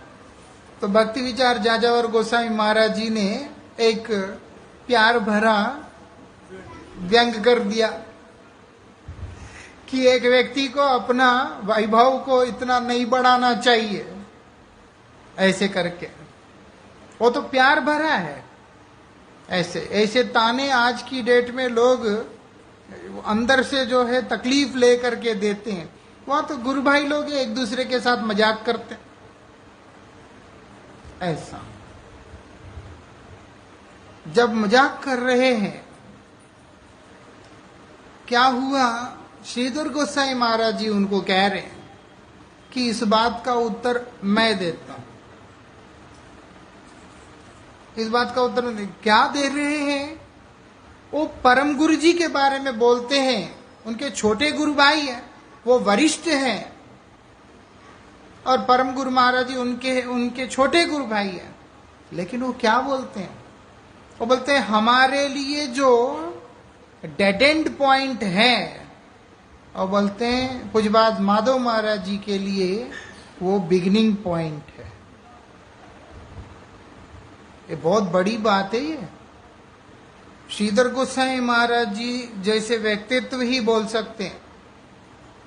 तो भक्ति विचार जाजावर गोसाई महाराज जी ने एक प्यार भरा व्यंग कर दिया कि एक व्यक्ति को अपना वैभव को इतना नहीं बढ़ाना चाहिए, ऐसे करके। वो तो प्यार भरा है। ऐसे ऐसे ताने आज की डेट में लोग अंदर से जो है तकलीफ लेकर के देते हैं। वहां तो गुरु भाई लोग एक दूसरे के साथ मजाक करते हैं। ऐसा जब मजाक कर रहे हैं, क्या हुआ, श्रीधर गोसाई महाराज जी उनको कह रहे हैं कि इस बात का उत्तर मैं देता हूं। इस बात का उत्तर क्या दे रहे हैं? वो परम गुरु जी के बारे में बोलते हैं। उनके छोटे गुरु भाई हैं, वो वरिष्ठ हैं, और परम गुरु महाराज जी उनके छोटे गुरु भाई हैं। लेकिन वो क्या बोलते हैं? वो बोलते हैं हमारे लिए जो डेड एंड पॉइंट है, और बोलते हैं पूज्यपाद माधव महाराज जी के लिए वो बिगिनिंग पॉइंट है। ये बहुत बड़ी बात है। ये श्रीधर गोसाई महाराज जी जैसे व्यक्तित्व ही बोल सकते हैं।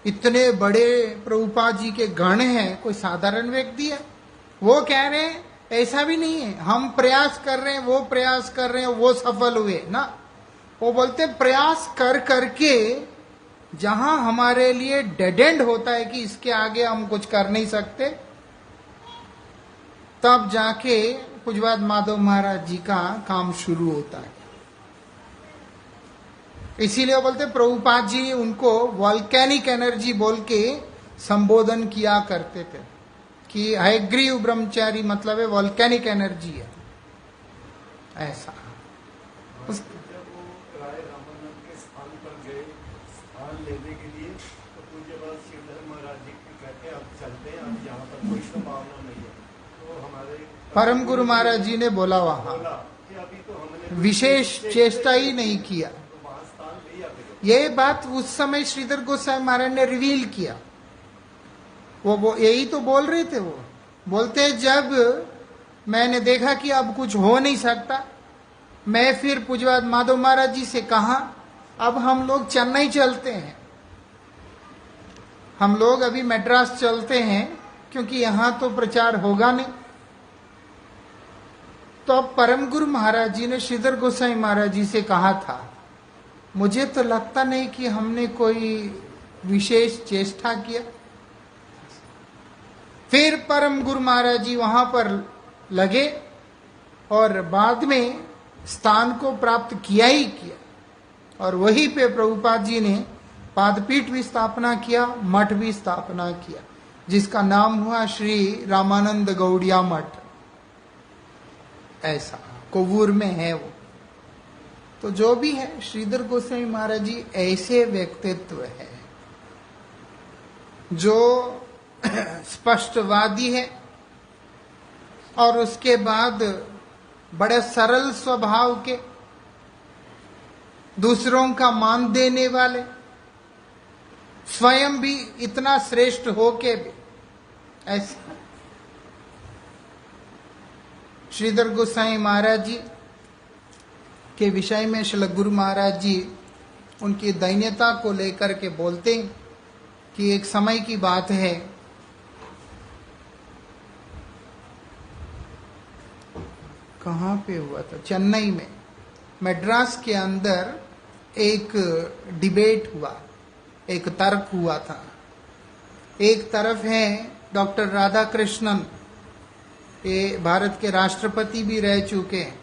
इतने बड़े प्रभुपाद जी के गण हैं, कोई साधारण व्यक्ति है? वो कह रहे हैं ऐसा भी नहीं है, हम प्रयास कर रहे हैं, वो प्रयास कर रहे हैं, वो सफल हुए ना। वो बोलते हैं प्रयास कर करके जहां हमारे लिए डेड एंड होता है कि इसके आगे हम कुछ कर नहीं सकते, तब जाके पूज्यपाद माधव महाराज जी का काम शुरू होता है। इसीलिए बोलते प्रभुपाद जी उनको वॉल्केनिक एनर्जी बोल के संबोधन किया करते थे कि हयग्रीव ब्रह्मचारी मतलब है वॉल्केनिक एनर्जी है। ऐसा लेने के लिए तो पूज्यपाद श्रीधर महाराज जी कहते हैं अब चलते हैं, अब यहाँ पर कोई संभावना नहीं है। तो हमारे परम गुरु महाराज जी ने बोला वहां कि अभी तो हमने विशेष चेष्टा ही नहीं किया। तो वहां स्थान लिया। ये बात उस समय श्रीधर गोसाई महाराज ने रिवील किया। वो यही तो बोल रहे थे। वो बोलते जब मैंने देखा कि अब कुछ हो नहीं सकता, मैं फिर पूज्यपाद माधव महाराज जी से कहा अब हम लोग चेन्नई चलते हैं, हम लोग अभी मद्रास चलते हैं, क्योंकि यहां तो प्रचार होगा नहीं। तो अब परम गुरु महाराज जी ने श्रीधर गोसाई महाराज जी से कहा था, मुझे तो लगता नहीं कि हमने कोई विशेष चेष्टा किया। फिर परम गुरु महाराज जी वहां पर लगे और बाद में स्थान को प्राप्त किया ही किया, और वहीं पे प्रभुपाद जी ने पादपीठ भी स्थापना किया, मठ भी स्थापना किया, जिसका नाम हुआ श्री रामानंद गौड़िया मठ। ऐसा कोवूर में है वो। तो जो भी है, श्रीधर गोसाई महाराज जी ऐसे व्यक्तित्व है जो स्पष्टवादी है, और उसके बाद बड़े सरल स्वभाव के, दूसरों का मान देने वाले, स्वयं भी इतना श्रेष्ठ होके भी ऐसा। श्रीधर गोसाई महाराज जी के विषय में श्रील गुरु महाराज जी उनकी दैन्यता को लेकर के बोलते हैं कि एक समय की बात है, कहाँ पे हुआ था, चेन्नई में, मद्रास के अंदर एक डिबेट हुआ, एक तर्क हुआ था। एक तरफ है डॉक्टर राधाकृष्णन, ये भारत के राष्ट्रपति भी रह चुके हैं,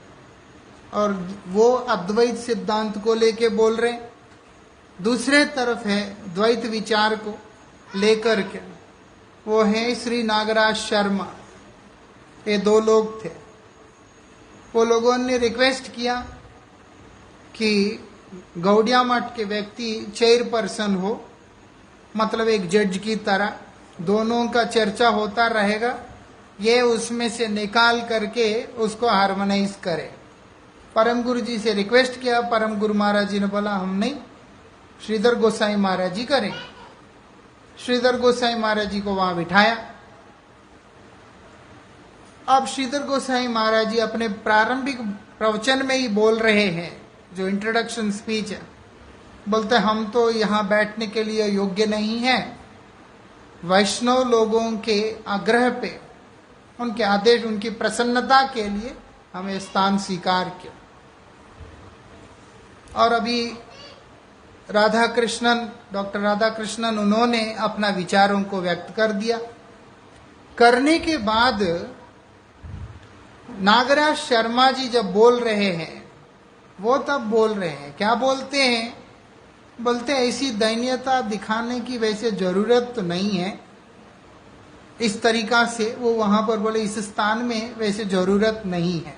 और वो अद्वैत सिद्धांत को लेके बोल रहे हैं। दूसरे तरफ है द्वैत विचार को लेकर के, वो है श्री नागराज शर्मा। ये दो लोग थे। वो लोगों ने रिक्वेस्ट किया कि गौड़िया मठ के व्यक्ति चेयरपर्सन हो, मतलब एक जज की तरह, दोनों का चर्चा होता रहेगा, ये उसमें से निकाल करके उसको हार्मोनाइज करे। परम गुरु जी से रिक्वेस्ट किया, परम गुरु महाराज जी ने बोला हम नहीं, श्रीधर गोसाई महाराज जी करें। श्रीधर गोसाई महाराज जी को वहां बिठाया। अब श्रीधर गोसाई महाराज जी अपने प्रारंभिक प्रवचन में ही बोल रहे हैं, जो इंट्रोडक्शन स्पीच है, बोलते हम तो यहाँ बैठने के लिए योग्य नहीं है, वैष्णव लोगों के आग्रह पे, उनके आदेश, उनकी प्रसन्नता के लिए हमें स्थान स्वीकार किया। और अभी राधाकृष्णन, डॉक्टर राधाकृष्णन, उन्होंने अपना विचारों को व्यक्त कर दिया। करने के बाद नागराज शर्मा जी जब बोल रहे हैं, वो तब बोल रहे हैं, क्या बोलते हैं, बोलते हैं ऐसी दयनीयता दिखाने की वैसे जरूरत तो नहीं है। इस तरीका से वो वहां पर बोले, इस स्थान में वैसे जरूरत नहीं है।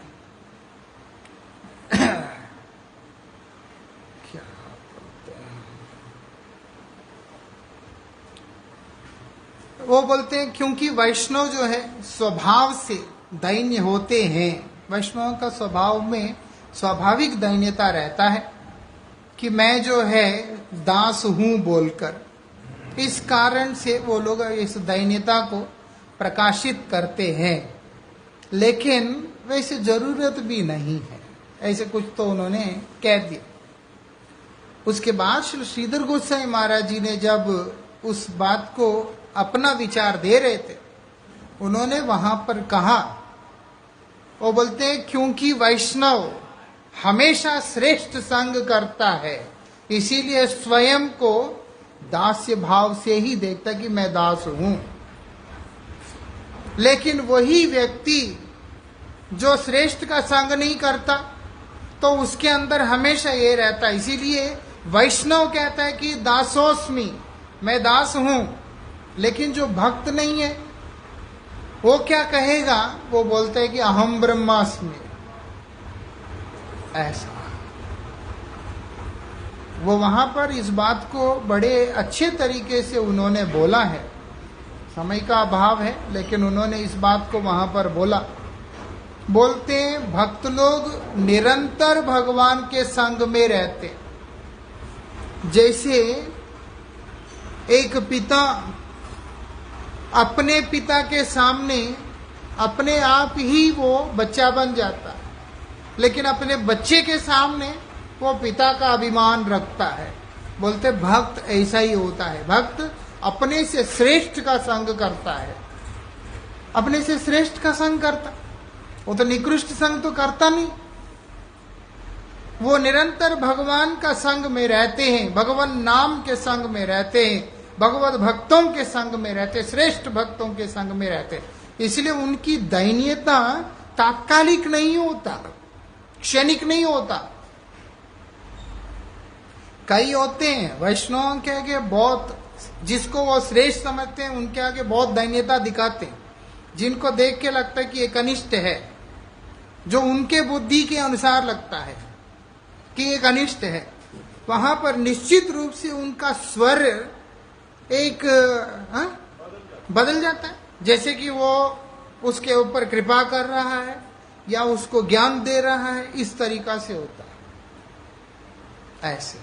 क्या बोलते हैं, वो बोलते हैं क्योंकि वैष्णव जो है स्वभाव से दैन्य होते हैं। वैष्णव का स्वभाव में स्वाभाविक दैन्यता रहता है कि मैं जो है दास हूं बोलकर, इस कारण से वो लोग इस दैन्यता को प्रकाशित करते हैं, लेकिन वैसे जरूरत भी नहीं है, ऐसे कुछ तो उन्होंने कह दिया। उसके बाद श्रीधर गोसाई महाराज जी ने जब उस बात को अपना विचार दे रहे थे, उन्होंने वहां पर कहा, वो बोलते हैं क्योंकि वैष्णव हमेशा श्रेष्ठ संग करता है, इसीलिए स्वयं को दास्य भाव से ही देखता कि मैं दास हूं। लेकिन वही व्यक्ति जो श्रेष्ठ का संग नहीं करता, तो उसके अंदर हमेशा ये रहता है। इसीलिए वैष्णव कहता है कि दासोस्मि, मैं दास हूं। लेकिन जो भक्त नहीं है वो क्या कहेगा, वो बोलता है कि अहम ब्रह्मास्मि। ऐसा वो वहां पर इस बात को बड़े अच्छे तरीके से उन्होंने बोला है। समय का अभाव है, लेकिन उन्होंने इस बात को वहां पर बोला। बोलते हैं भक्त लोग निरंतर भगवान के संग में रहते, जैसे एक पिता अपने पिता के सामने अपने आप ही वो बच्चा बन जाता है, लेकिन अपने बच्चे के सामने वो पिता का अभिमान रखता है। बोलते भक्त ऐसा ही होता है, भक्त अपने से श्रेष्ठ का संग करता है, अपने से श्रेष्ठ का संग करता, वो तो निकृष्ट संग तो करता नहीं। वो निरंतर भगवान का संग में रहते हैं, भगवान नाम के संग में रहते हैं, भगवत भक्तों के संग में रहते, श्रेष्ठ भक्तों के संग में रहते। इसलिए उनकी दैन्यता तात्कालिक नहीं होता, क्षणिक नहीं होता। कई होते हैं वैष्णव के आगे बहुत, जिसको वो श्रेष्ठ समझते हैं उनके आगे बहुत दैन्यता दिखाते हैं, जिनको देख के लगता है कि ये कनिष्ठ है, जो उनके बुद्धि के अनुसार लगता है कि ये कनिष्ठ है। वहां पर निश्चित रूप से उनका स्वर एक बदल जाता है, जैसे कि वो उसके ऊपर कृपा कर रहा है या उसको ज्ञान दे रहा है, इस तरीका से होता है ऐसे।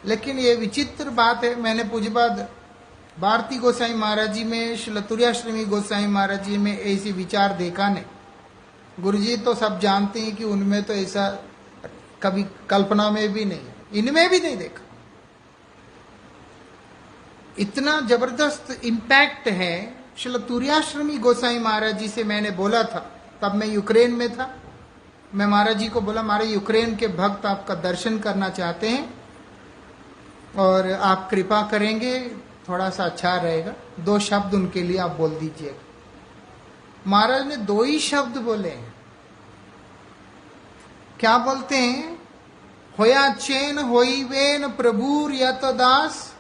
लेकिन ये विचित्र बात है, मैंने पूज्यपाद भारती गोसाई महाराज जी में, श्री तुर्याश्रमी गोसाई महाराज जी में ऐसी विचार देखा नहीं। गुरुजी तो सब जानते हैं कि उनमें तो ऐसा कभी कल्पना में भी नहीं, इनमें भी नहीं देखा। इतना जबरदस्त इम्पैक्ट है। श्री तुर्याश्रमी गोसाई महाराज जी से मैंने बोला था, तब मैं यूक्रेन में था। मैं महाराज जी को बोला, हमारे यूक्रेन के भक्त आपका दर्शन करना चाहते हैं और आप कृपा करेंगे, थोड़ा सा अच्छा रहेगा, 2 शब्द उनके लिए आप बोल दीजिएगा। महाराज ने 2 ही शब्द बोले हैं। क्या बोलते हैं? होया चैन होई वेन प्रभुर यत दास,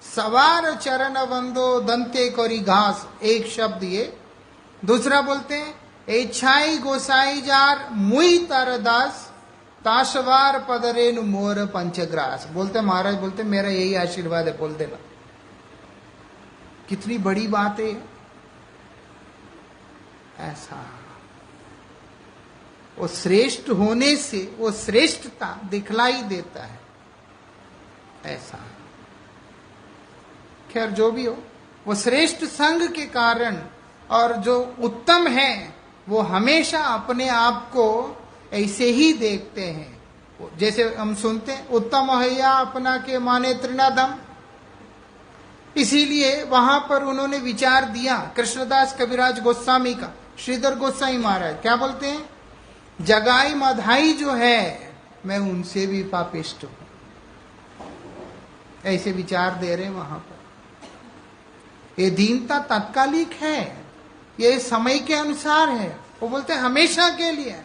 सवार चरण वंदो दंते कोरी घास। एक शब्द ये। दूसरा बोलते हैं, एछाई गोसाई जार मुई तर दास, ताशवार पदरेनु मोर पंचग्रास। बोलते महाराज, बोलते मेरा यही आशीर्वाद है, बोल देना। कितनी बड़ी बात है ऐसा। वो श्रेष्ठ होने से वो श्रेष्ठता दिखलाई देता है ऐसा। खैर जो भी हो, वो श्रेष्ठ संग के कारण, और जो उत्तम है वो हमेशा अपने आप को ऐसे ही देखते हैं। जैसे हम सुनते हैं, उत्तम हैया अपना के माने त्रिनादम। इसीलिए वहां पर उन्होंने विचार दिया कृष्णदास कविराज गोस्वामी का, श्रीधर गोस्वामी महाराज क्या बोलते हैं, जगाई मधाई जो है मैं उनसे भी पापिष्ट हूं। ऐसे विचार दे रहे हैं वहां पर। ये दीनता तात्कालिक है, ये समय के अनुसार है। वो बोलते हैं हमेशा के लिए,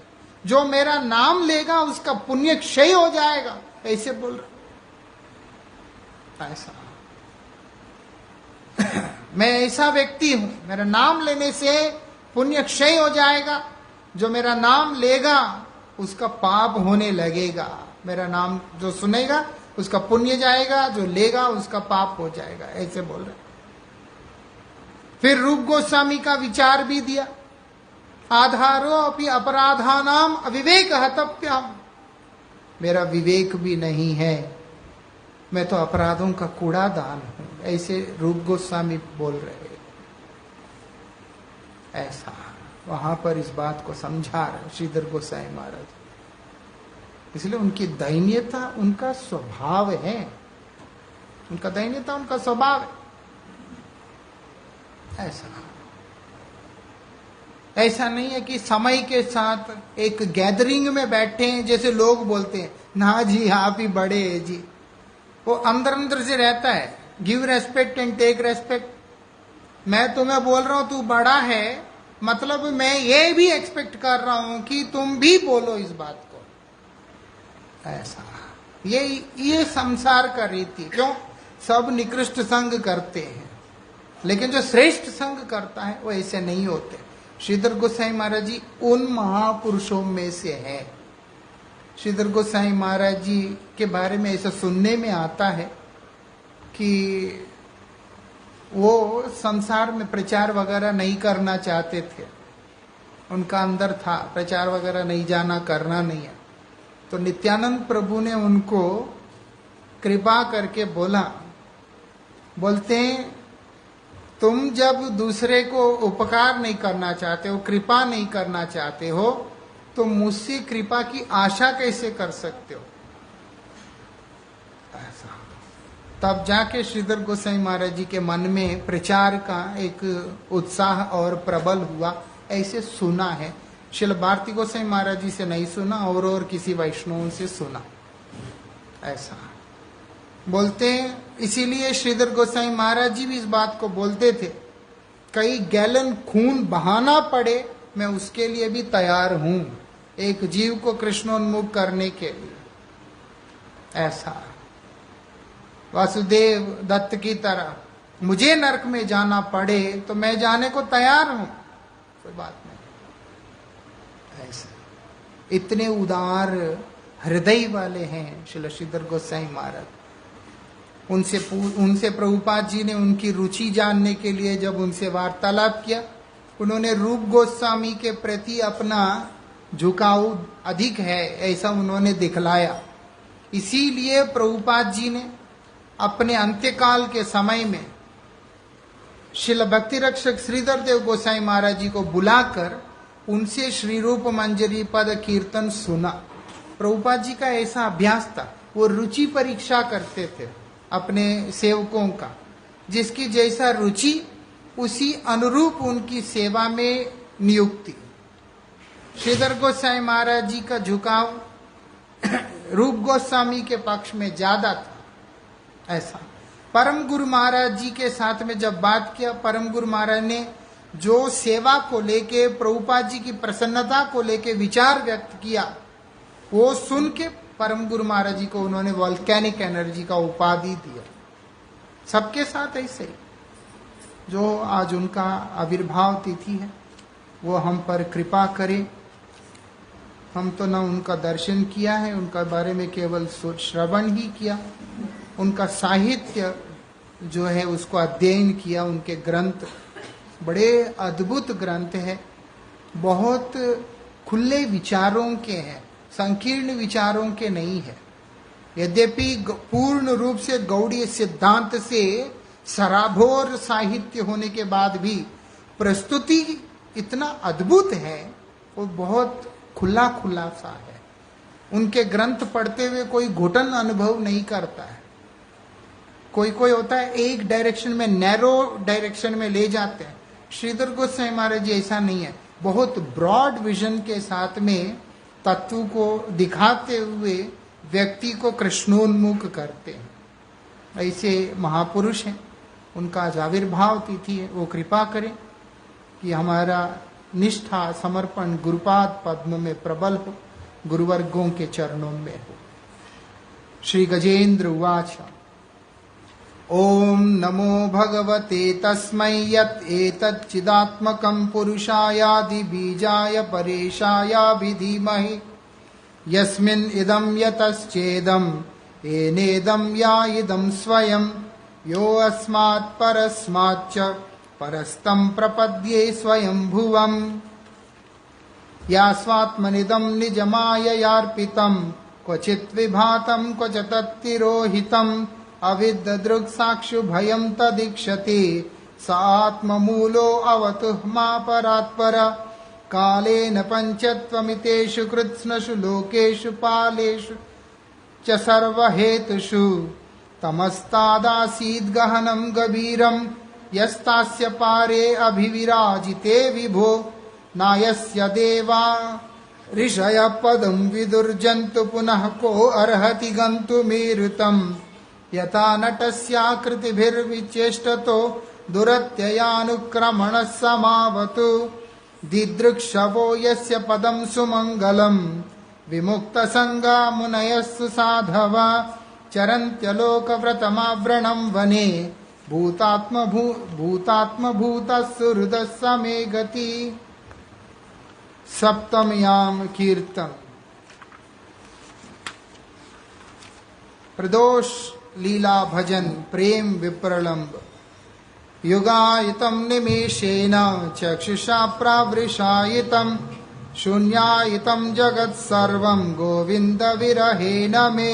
जो मेरा नाम लेगा उसका पुण्य क्षय हो जाएगा, ऐसे बोल रहे। ऐसा मैं ऐसा व्यक्ति हूं, मेरा नाम लेने से पुण्य क्षय हो जाएगा। जो मेरा नाम लेगा उसका पाप होने लगेगा। मेरा नाम जो सुनेगा उसका पुण्य जाएगा, जो लेगा उसका पाप हो जाएगा, ऐसे बोल रहे। फिर रूप गोस्वामी का विचार भी दिया, आधारो अपि अपराधानाम अविवेक हतप्यम। मेरा विवेक भी नहीं है, मैं तो अपराधों का कूड़ादान हूं, ऐसे रूप गोस्वामी बोल रहे। ऐसा वहां पर इस बात को समझा रहे श्रीधर गोसाई महाराज। इसलिए उनकी दैन्यता उनका स्वभाव है, उनका दैन्यता उनका स्वभाव है। ऐसा नहीं है कि समय के साथ एक गैदरिंग में बैठे हैं, जैसे लोग बोलते हैं ना जी आप ही बड़े हैं जी। वो अंदर अंदर से रहता है, give respect and take respect. मैं तुम्हें बोल रहा हूं तू बड़ा है, मतलब मैं ये भी एक्सपेक्ट कर रहा हूं कि तुम भी बोलो इस बात को। ऐसा ये संसार का रीति। क्यों? सब निकृष्ट संग करते हैं, लेकिन जो श्रेष्ठ संग करता है वो ऐसे नहीं होते। श्रीधर गोसाई महाराज जी उन महापुरुषों में से है। श्रीधर गोसाई महाराज जी के बारे में ऐसा सुनने में आता है कि वो संसार में प्रचार वगैरह नहीं करना चाहते थे। उनका अंदर था प्रचार वगैरह नहीं जाना, करना नहीं है। तो नित्यानंद प्रभु ने उनको कृपा करके बोलते हैं तुम जब दूसरे को उपकार नहीं करना चाहते हो, कृपा नहीं करना चाहते हो, तो मुझसे कृपा की आशा कैसे कर सकते हो? ऐसा तब जाके श्रीधर गोसाई महाराज जी के मन में प्रचार का एक उत्साह और प्रबल हुआ, ऐसे सुना है। श्रील भारती गोसाई महाराज जी से नहीं सुना, और किसी वैष्णव से सुना। ऐसा बोलते हैं। इसीलिए श्रीधर गोसाई महाराज जी भी इस बात को बोलते थे, कई गैलन खून बहाना पड़े मैं उसके लिए भी तैयार हूं, एक जीव को कृष्णोन्मुख करने के लिए। ऐसा वासुदेव दत्त की तरह मुझे नरक में जाना पड़े तो मैं जाने को तैयार हूं, कोई बात नहीं। ऐसा इतने उदार हृदय वाले हैं श्रीधर गोसाई महाराज। उनसे प्रभुपाद जी ने उनकी रुचि जानने के लिए जब उनसे वार्तालाप किया, उन्होंने रूप गोस्वामी के प्रति अपना झुकाव अधिक है ऐसा उन्होंने दिखलाया। इसीलिए प्रभुपाद जी ने अपने अंत्यकाल के समय में श्रील भक्ति रक्षक श्रीधर देव गोसाई महाराज जी को बुलाकर उनसे श्री रूप मंजरी पद कीर्तन सुना। प्रभुपाद जी का ऐसा अभ्यास था, वो रुचि परीक्षा करते थे अपने सेवकों का, जिसकी जैसा रुचि उसी अनुरूप उनकी सेवा में नियुक्ति। श्रीधर गोस्वामी महाराज जी का झुकाव रूप गोस्वामी के पक्ष में ज्यादा था। ऐसा परम गुरु महाराज जी के साथ में जब बात किया, परम गुरु महाराज ने जो सेवा को लेके, प्रभुपाद जी की प्रसन्नता को लेके विचार व्यक्त किया, वो सुन के परम गुरु महाराज जी को उन्होंने वॉल्केनिक एनर्जी का उपाधि दिया। सबके साथ ऐसे ही, जो आज उनका आविर्भाव तिथि है, वो हम पर कृपा करे। हम तो न उनका दर्शन किया है, उनका बारे में केवल श्रवण ही किया, उनका साहित्य जो है उसको अध्ययन किया। उनके ग्रंथ बड़े अद्भुत ग्रंथ है, बहुत खुले विचारों के हैं, संकीर्ण विचारों के नहीं है। यद्यपि पूर्ण रूप से गौड़ीय सिद्धांत से सराबोर साहित्य होने के बाद भी प्रस्तुति इतना अद्भुत है, वो बहुत खुला खुला सा है। उनके ग्रंथ पढ़ते हुए कोई घुटन अनुभव नहीं करता है। कोई कोई होता है एक डायरेक्शन में, नैरो डायरेक्शन में ले जाते हैं। श्रीधर गोस्वामी महाराज जी ऐसा नहीं है, बहुत ब्रॉड विजन के साथ में तत्व को दिखाते हुए व्यक्ति को कृष्णोन्मुख करते हैं। ऐसे महापुरुष हैं, उनका आज आविर्भाव तिथि है। वो कृपा करें कि हमारा निष्ठा समर्पण गुरुपाद पद्म में प्रबल हो, गुरुवर्गों के चरणों में हो। श्री गजेंद्र उवाच ओम नमो भगवते तस्मै यत् एतच्चिदात्मकं पुरुषायादि बीजाय परेशाय धीमहि यस्मिन् इदं यतश्चेदं येनेदं या इदं स्वयं यो अस्मात् परस्माच्च परस्तं प्रपद्ये स्वयंभुवम् या स्वात्मनिदं निजमाययार्पितं क्वचित् विभातं क्वच तत्तिरोहितम् अविद्दृक्साक्षु भयं तदीक्षति स आत्ममूलो अवतुः मा परात्पर कालेन पञ्चत्वमितेषु कृत्स्नषु लोकेषु पालेषु च सर्वहेतुषु तमस्तादासीद् गहनं गभीरं यस्तास्य पारे अभिविराजिते विभो नायस्य देवा ऋषयः पदं विदुर्जन्तु पुनः को अर्हति गन्तुमीरुतम् यथा नटस्याकृतिभिर्विचेष्टतो दुरत्ययानुक्रमणः समावतु दिदृक्षवो यस्य पदं सुमङ्गलम् विमुक्तसङ्गा मुनयस्सु साधवा चरन्त्यलोकव्रतमाव्रणं वने भूतात्मभूतस्सु हृदस्स मे गति। सप्तम्याम कीर्तन। प्रदोष लीला भजन प्रेम विप्रलम्ब युगायितं निमेषेण चक्षुषा प्रावृषायितं शून्यायितं जगत् सर्वं गोविन्द विरहेण मे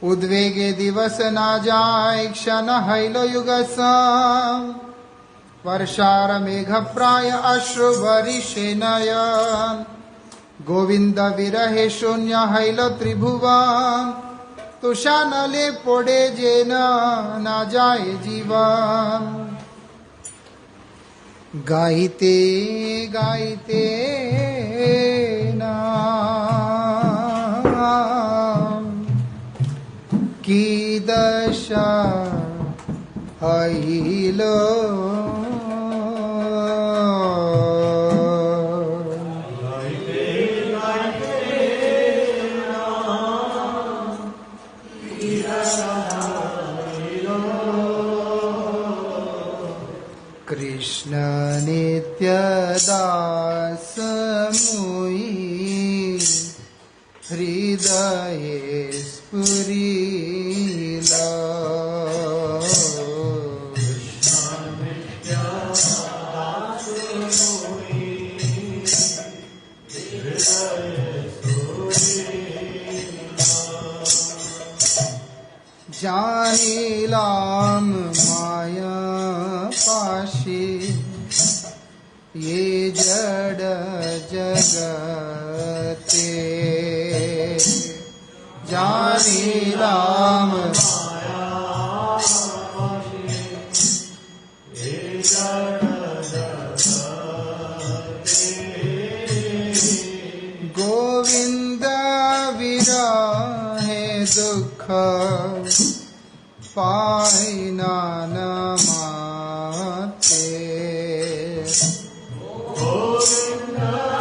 उद्वेगे दिवस न जाय क्षण हैलयुगस वर्षार मेघ प्राय अश्रुवरिषेणयन् गोविन्द विरहे शून्य हैल त्रिभुवन तुषानले पोड़े जेन न जाए जीवन। गाइते गाइते नाम की दशा हैलो कृष्ण नित्य दास मुई हृदय स्फुरिला जानिलाम माया पाशे ये जड़ जगते जानिलाम माया पाशे ये जड़ जगते पाइना नमाते। गोविंद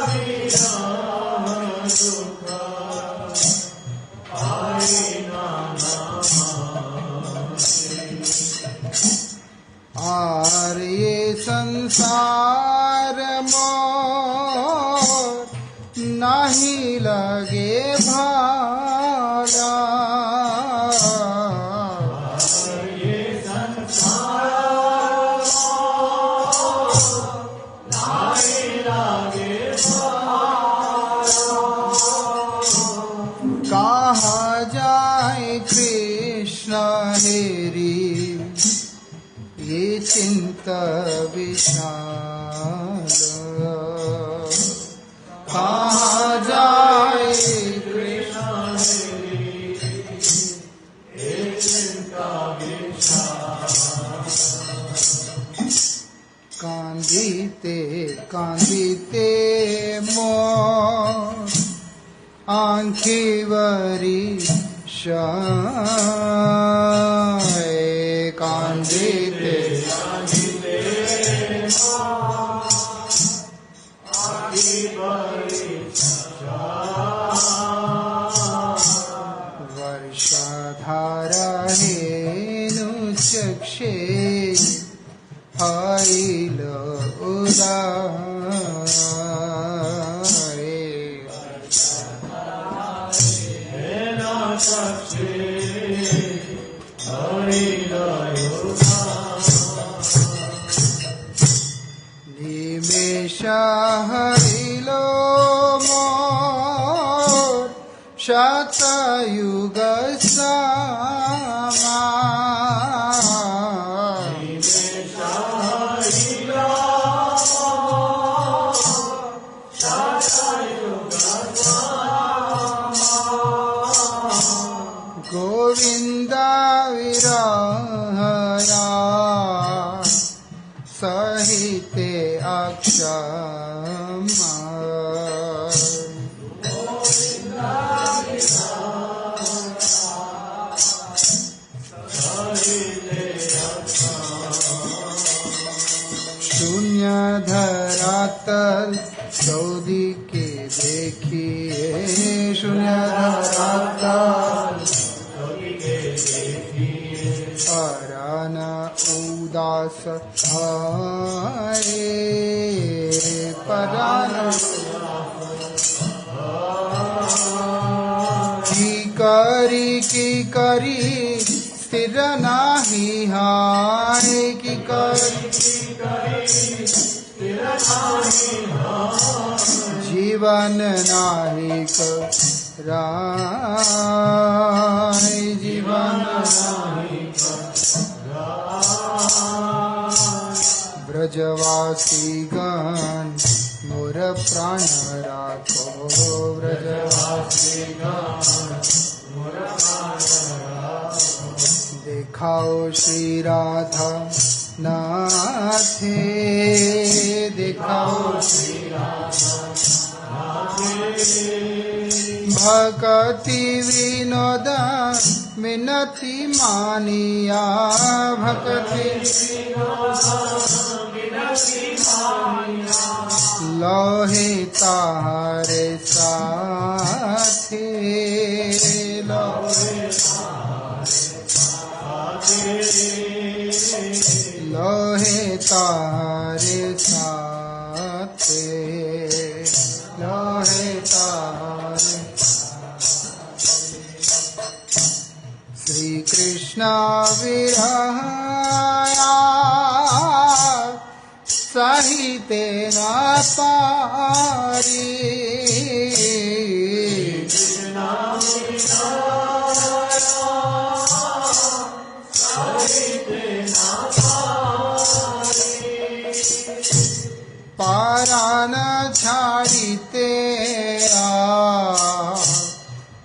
विराम दुख पाइना नमाते। आर्य संसार मोर नहीं लगे भाला। कहा जाए कृष्ण हेरी ये चिंता विशाल। कहा जाए कृष्ण हेरी ये चिंता विशाल। कांदिते कांदिते मोर आँखें वरी शाय। कांदिते कांदिते आँखें वरी शाय। वर्षाधारा हेनु चक्षे आइल उदारे। निमेष हरिलो मोर शतयुग समा। गोविंद विरहया सहिते अक्षमा। शून्य धरातल चौदी के देखिए। शून्य धरातल अरन उदास आए। परान की करी स्थिर नाही हाय। की करी जीवन नाही कराय। जीवन नाही ब्रजवासी गण मोर प्राण राखो। ब्रजवासी गण मोर प्राण राखो। देखाओ श्री राधा नाथे। देखाओ श्री राधा भक्ति विनोद मिनति मानिया। भक्ति लोहे तारे साथे। लोहे तारे साथे। लोहे तारे श्री कृष्ण विरहया सहिते न पारी। पारान छाड़िते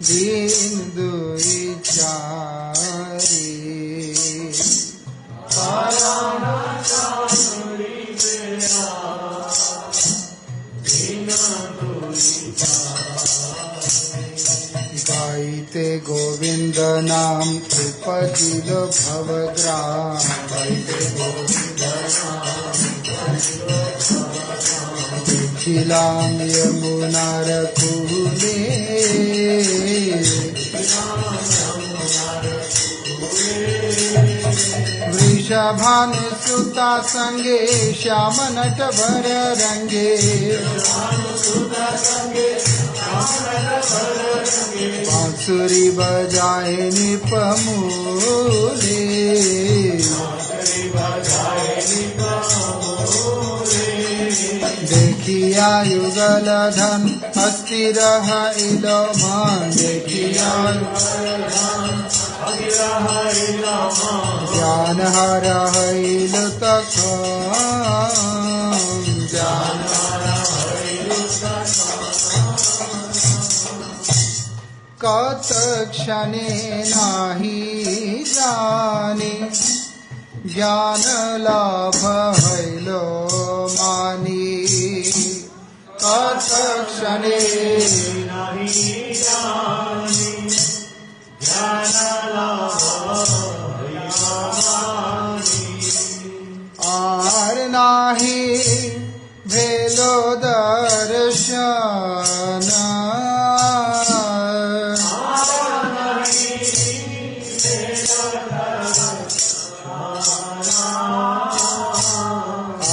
दीन दुई चारी। पारान छाड़िते दीन दुई खिलाम यमुनारकूले वृषभानुसुता संगे श्याम नट भर रंगे बांसुरी बजाए निपमूले देखिया युगल धन अस्थिर इलो मान देखिया ज्ञान हर हिल तक ज्ञान कत क्षणे नाही जाने ज्ञान लाभ हैलो मानी कत क्षणे नाही जाने ज्ञान लाभ आर नाही भेलो दर्शन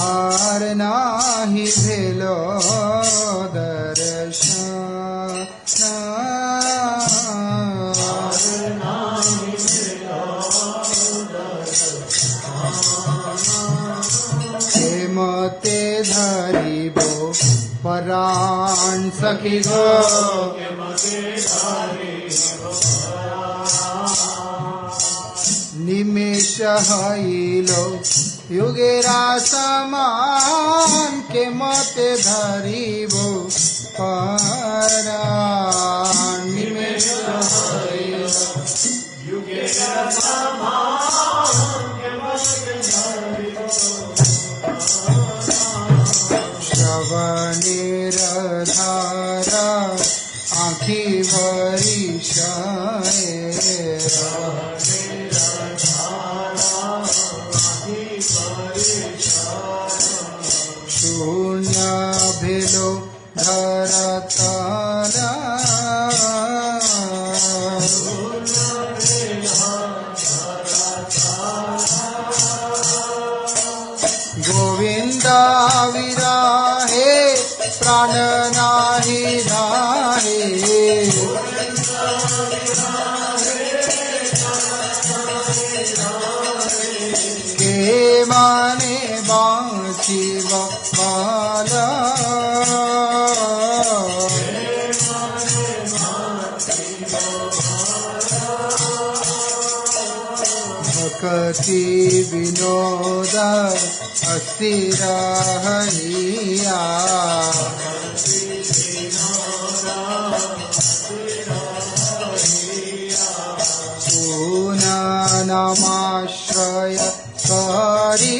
आर नाही भेलो दर्शन मते धरिबो पराण सखी गो निमेष हईलो युगेरा समान के मते धरिबो पराण निमेष हईलो युगेरा समान के मते धरिबो श्रवणेर धारा आँखी भरी शून्य भेलो धरतला गोविंदा विराहे प्राण नाही राहे के माने बाँची बाला भक्ति विनोद अस्थिर हइया पूना नमाश्रय करी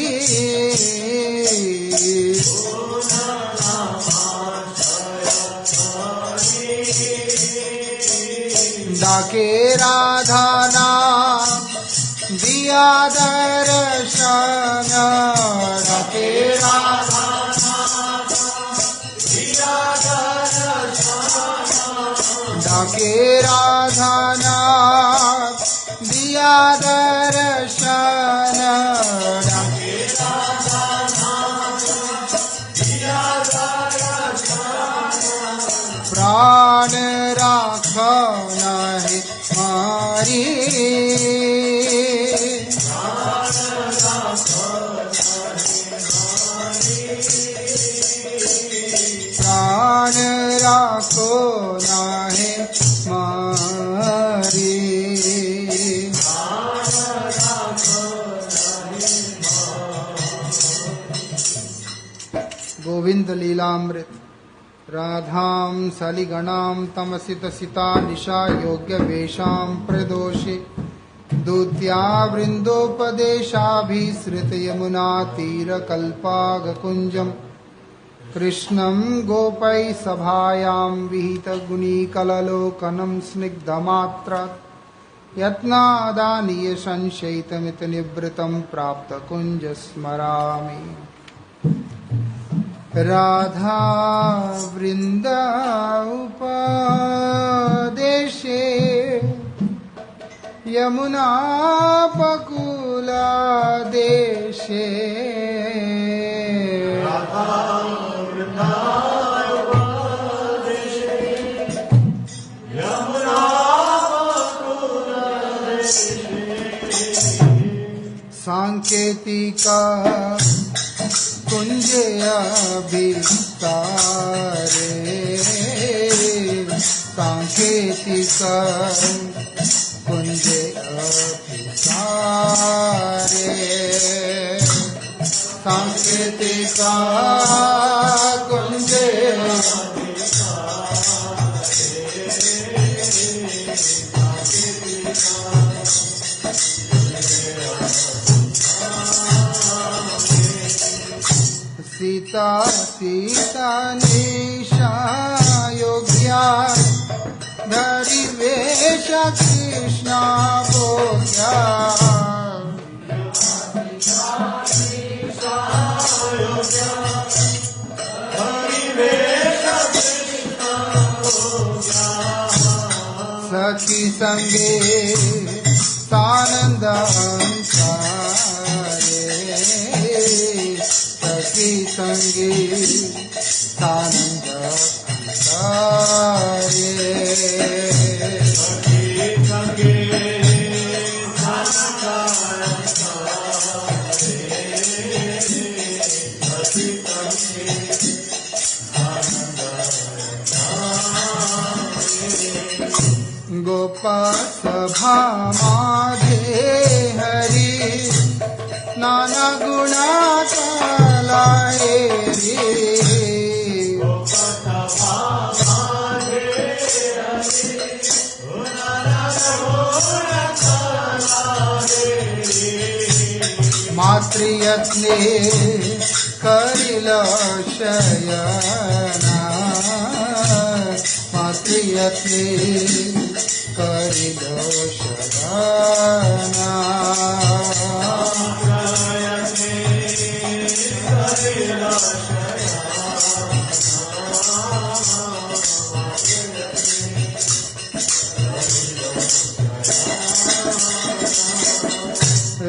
डाके राधाना दिया दर्शन डाके राधाना दिया दर्शन डाके राधाना दिया दर्शन डाके राधाना दिया दर्शन प्राण राखो नहीं मारी प्राण राखो नाही मारी गोविंद लीलामृत राधाम सलिगणाम तमसित सिता निशा योग्य वेशाम प्रदोषे दूत्या वृंदोपदेशाभिसृत यमुना तीर कल्पाग कुंजम कृष्णं गोपै सभायां विहित गुणीकललोकनं स्निग्धमात्र यत्नादानीय संशयितमित निवृतं प्राप्त कुंज स्मरामि। राधा वृंदा उपदेशे यमुना पकुला देशे। सांकेतिका कुंज अभिसारे, सांकेतिका कुंज अभिसारे, सांकेतिका कुंज सीता सीता निशा योग्या धरि वेश कृष्णा भोग्या। सखी संगे सानंद संगे सानंद गोपाल सभा माधे हरि नाना गुणा लाए रे। मातृयत्ने करिल शयना, मातृयत्ने करिल शयना।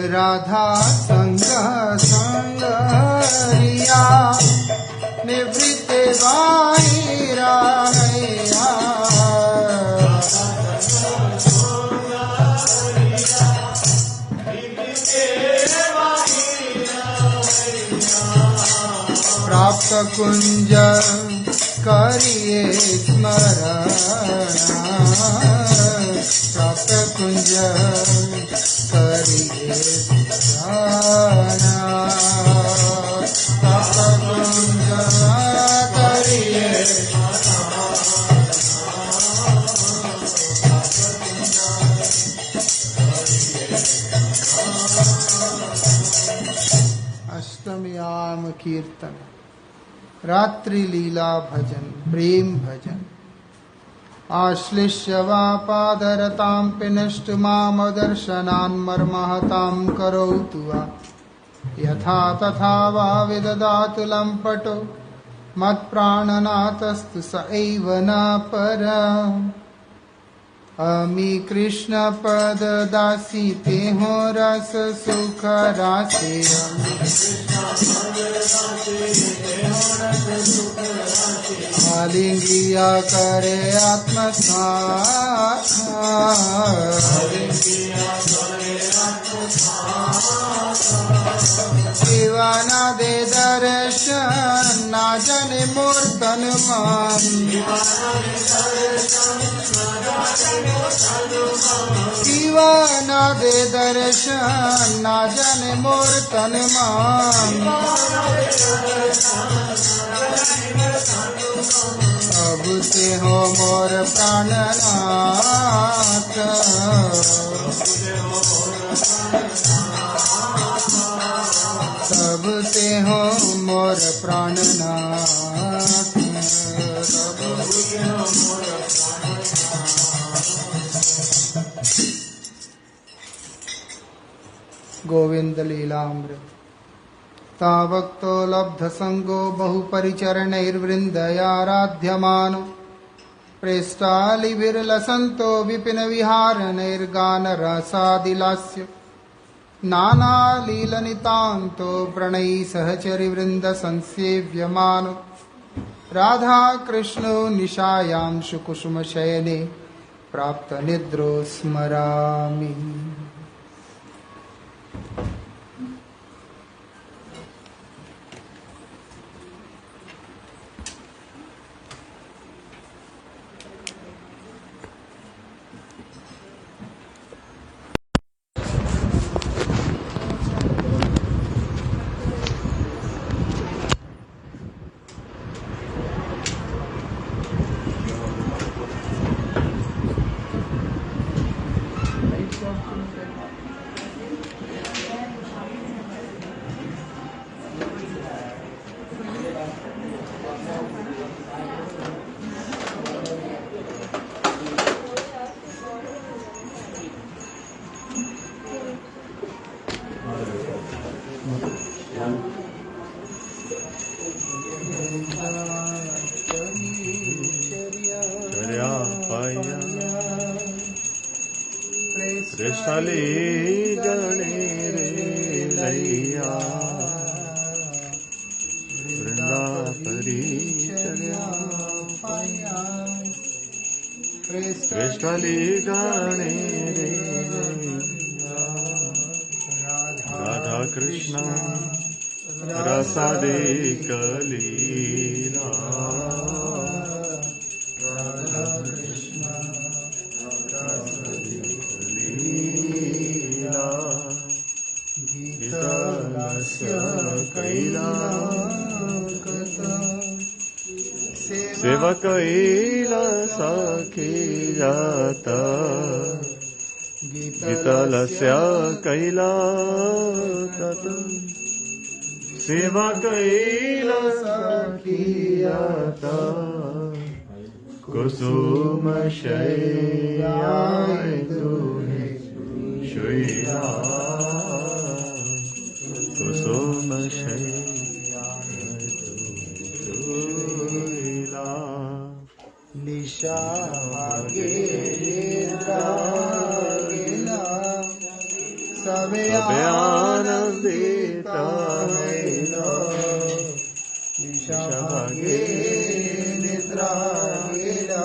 राधा संग संगरिया निवृत्त बाहिरा हैया। प्राप्त कुंज करिए स्मरणा, प्राप्त कुंज करिए स्मरणा, प्राप्त कुंज करिए। अष्टम्याम कीर्तन, रात्रि लीला भजन, प्रेम भजन। आश्लिष्य वा पादरतां पिनष्ट मामदर्शनान् मर्महतां करोतु वा। यथा तथा वा विददातु लम्पटो मत्प्राणनाथस्तु स एव न परम्। अमी कृष्ण पद दासी ते हो रस सुख राशि। आलिंगिया करे आत्मसात, दीवाना दे दर्शन ना जने मूर्तन मान। दीवाना दे दर्शन ना जने मूर्तन मान। अब ते हो मोर प्राणनाथ, तब ते हो मोर प्राणनाथ। गोविंद लीलामृत तावक्तो लब्धसंगो बहुपरिचरणैर्वृन्दयाराध्यमानो प्रेष्टालिभिर्लसन्तो विपिनविहारणैर्गानरसादिलास्य नानालीलनितान्तो प्रणयिसहचरिवृन्दसंसेव्यमानो राधाकृष्णो निशायां सुकुसुमशयने प्राप्तनिद्रो स्मरामि। राधा कृष्ण रसादे कलीला राधा कृष्ण लीला गीतलस्य कैला सेवकैला सखी जाता गीतलस्य कैला सेवा कैला सखी जाता कुसुम शय्याय तुहे शुइला कुसुम शय्याय शुइला निशा आगे सबे आनंदित निशा भागे निद्रा गेला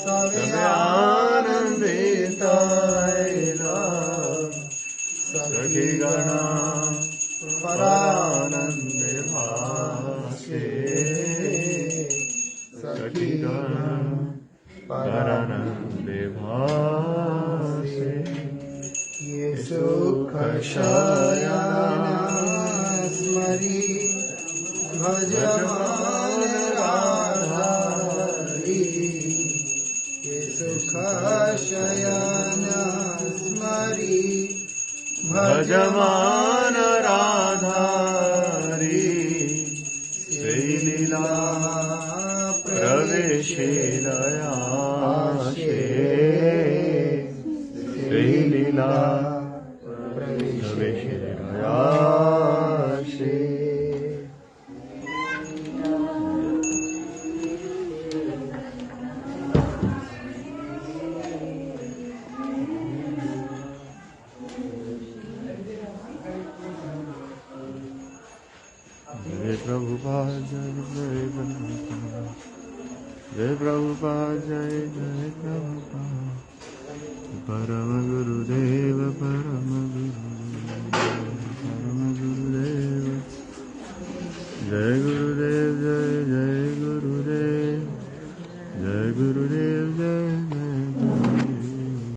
सबे आनंदित सखी गणा परानंद भासे सखी गणा परानंद भासे ये सुख शयना स्मरी भजमान राधारी ये सुख शयना स्मरी भजमान राधारी श्रीलीला प्रवेशिलयाशे श्रीलीला प्रवेशिलयाशे जय प्रभुपाद जय प्रभुपाद जय प्रभुपाद जय जय प्रभुपाद परम गुरुदेव परम गुरुदेव जय गुरुदेव जय जय